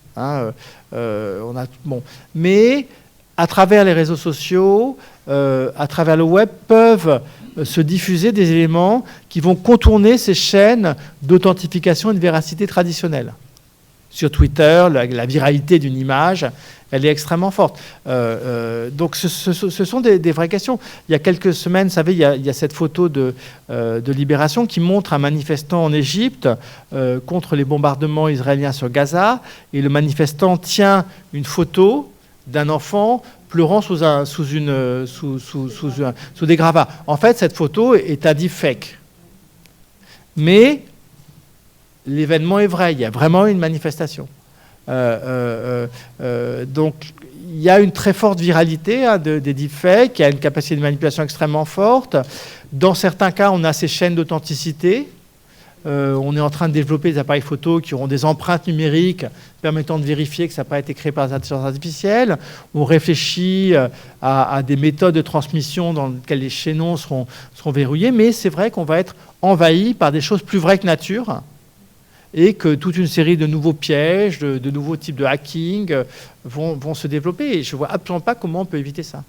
Mais à travers les réseaux sociaux, à travers le web, peuvent se diffuser des éléments qui vont contourner ces chaînes d'authentification et de véracité traditionnelles. Sur Twitter, la viralité d'une image, elle est extrêmement forte. Donc ce sont des vraies questions. Il y a quelques semaines, vous savez, il y a cette photo de Libération qui montre un manifestant en Égypte contre les bombardements israéliens sur Gaza. Et le manifestant tient une photo d'un enfant pleurant sous des gravats. En fait, cette photo est un deepfake. Mais l'événement est vrai, il y a vraiment une manifestation. Donc, il y a une très forte viralité des deepfakes, il y a une capacité de manipulation extrêmement forte. Dans certains cas, on a ces chaînes d'authenticité. On est en train de développer des appareils photo qui auront des empreintes numériques permettant de vérifier que ça n'a pas été créé par des intelligences artificielles. On réfléchit à des méthodes de transmission dans lesquelles les chaînons seront verrouillés, mais c'est vrai qu'on va être envahi par des choses plus vraies que nature et que toute une série de nouveaux pièges, de nouveaux types de hacking vont se développer. Et je ne vois absolument pas comment on peut éviter ça.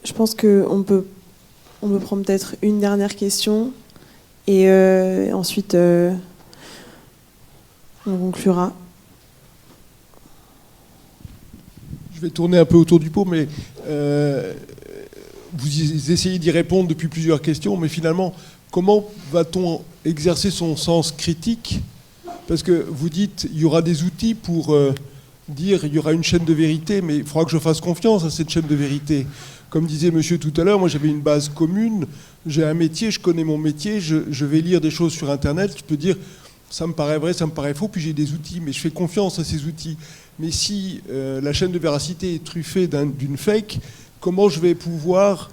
Je pense qu'on peut prendre peut-être une dernière question. Et ensuite, on conclura. Je vais tourner un peu autour du pot, mais vous essayez d'y répondre depuis plusieurs questions, mais finalement, comment va-t-on exercer son sens critique ? Parce que vous dites, il y aura des outils pour dire, il y aura une chaîne de vérité, mais il faudra que je fasse confiance à cette chaîne de vérité. Comme disait monsieur tout à l'heure, moi j'avais une base commune, j'ai un métier, je connais mon métier, je vais lire des choses sur Internet, je peux dire ça me paraît vrai, ça me paraît faux, puis j'ai des outils, mais je fais confiance à ces outils. Mais si la chaîne de véracité est truffée d'une fake, comment je vais pouvoir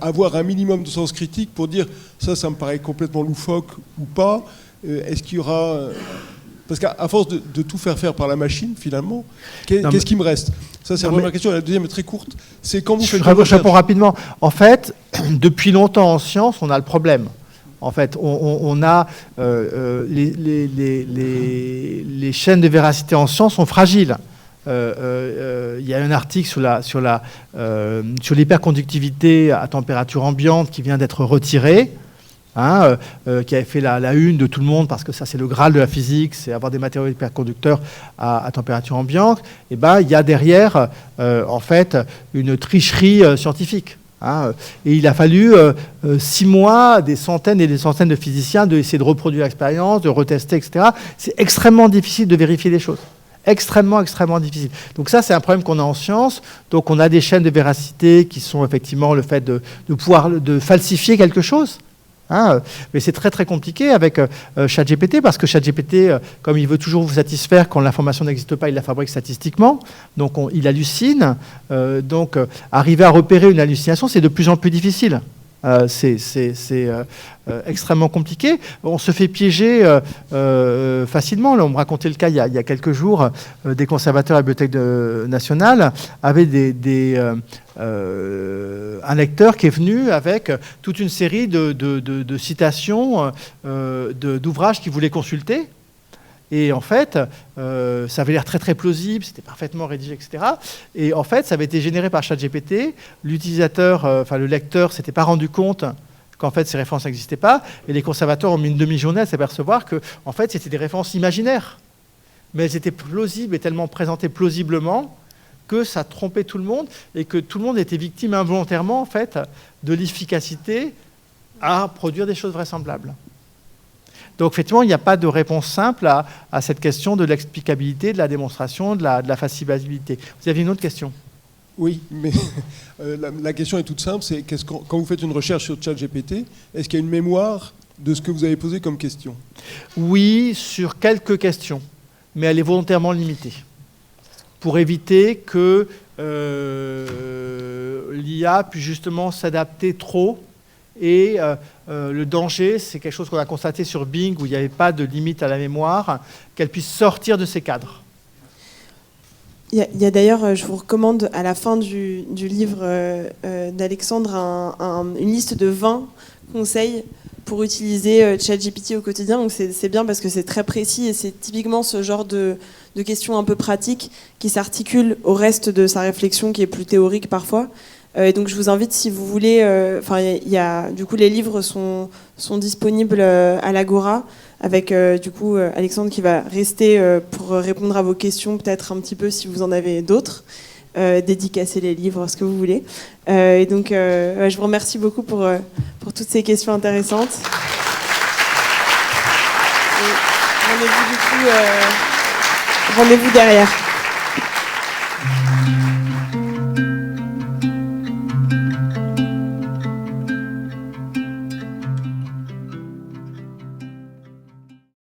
avoir un minimum de sens critique pour dire ça me paraît complètement loufoque ou pas ? Est-ce qu'il y aura... Parce qu'à force de tout faire par la machine, finalement, qu'est-ce qui me reste ? Ça, c'est la première question. La deuxième est très courte. C'est quand vous faites... Je réponds rapidement. En fait, depuis longtemps en science, on a le problème. En fait, on a... les chaînes de véracité en science sont fragiles. Il y a un article sur l'hyperconductivité à température ambiante qui vient d'être retiré. Qui avait fait la une de tout le monde, parce que ça c'est le Graal de la physique, c'est avoir des matériaux hyperconducteurs à température ambiante. Et il y a derrière en fait une tricherie scientifique. Et il a fallu 6 mois, des centaines et des centaines de physiciens d'essayer de reproduire l'expérience, de retester, etc. C'est extrêmement difficile de vérifier les choses. Extrêmement difficile. Donc ça, c'est un problème qu'on a en science. Donc on a des chaînes de véracité qui sont effectivement le fait de pouvoir falsifier quelque chose. Mais c'est très compliqué avec ChatGPT, parce que ChatGPT, comme il veut toujours vous satisfaire quand l'information n'existe pas, il la fabrique statistiquement, donc il hallucine. Donc arriver à repérer une hallucination, c'est de plus en plus difficile. C'est extrêmement compliqué. On se fait piéger facilement. Là, on me racontait le cas il y a quelques jours. Des conservateurs à la Bibliothèque nationale avaient un lecteur qui est venu avec toute une série de citations d'ouvrages qu'il voulait consulter. Et en fait, ça avait l'air très très plausible, c'était parfaitement rédigé, etc. Et en fait, ça avait été généré par ChatGPT. L'utilisateur, le lecteur, ne s'était pas rendu compte qu'en fait ces références n'existaient pas. Et les conservateurs ont mis une demi-journée à s'apercevoir que en fait, c'était des références imaginaires. Mais elles étaient plausibles et tellement présentées plausiblement que ça trompait tout le monde et que tout le monde était victime involontairement en fait, de l'efficacité à produire des choses vraisemblables. Donc effectivement, il n'y a pas de réponse simple à cette question de l'explicabilité, de la démonstration, de la facibilité. Vous aviez une autre question ? Oui, mais la question est toute simple, c'est quand vous faites une recherche sur ChatGPT, est-ce qu'il y a une mémoire de ce que vous avez posé comme question ? Oui, sur quelques questions, mais elle est volontairement limitée, pour éviter que l'IA puisse justement s'adapter trop. Et le danger, c'est quelque chose qu'on a constaté sur Bing, où il n'y avait pas de limite à la mémoire, qu'elle puisse sortir de ces cadres. Il y a d'ailleurs, je vous recommande à la fin du livre d'Alexandre une liste de 20 conseils pour utiliser ChatGPT au quotidien. Donc c'est bien parce que c'est très précis et c'est typiquement ce genre de questions un peu pratiques qui s'articulent au reste de sa réflexion qui est plus théorique parfois. Et donc je vous invite, si vous voulez, du coup les livres sont disponibles à l'Agora avec du coup Alexandre qui va rester pour répondre à vos questions peut-être un petit peu si vous en avez d'autres, dédicacer les livres, ce que vous voulez. Et donc je vous remercie beaucoup pour toutes ces questions intéressantes. Et rendez-vous du coup rendez-vous derrière.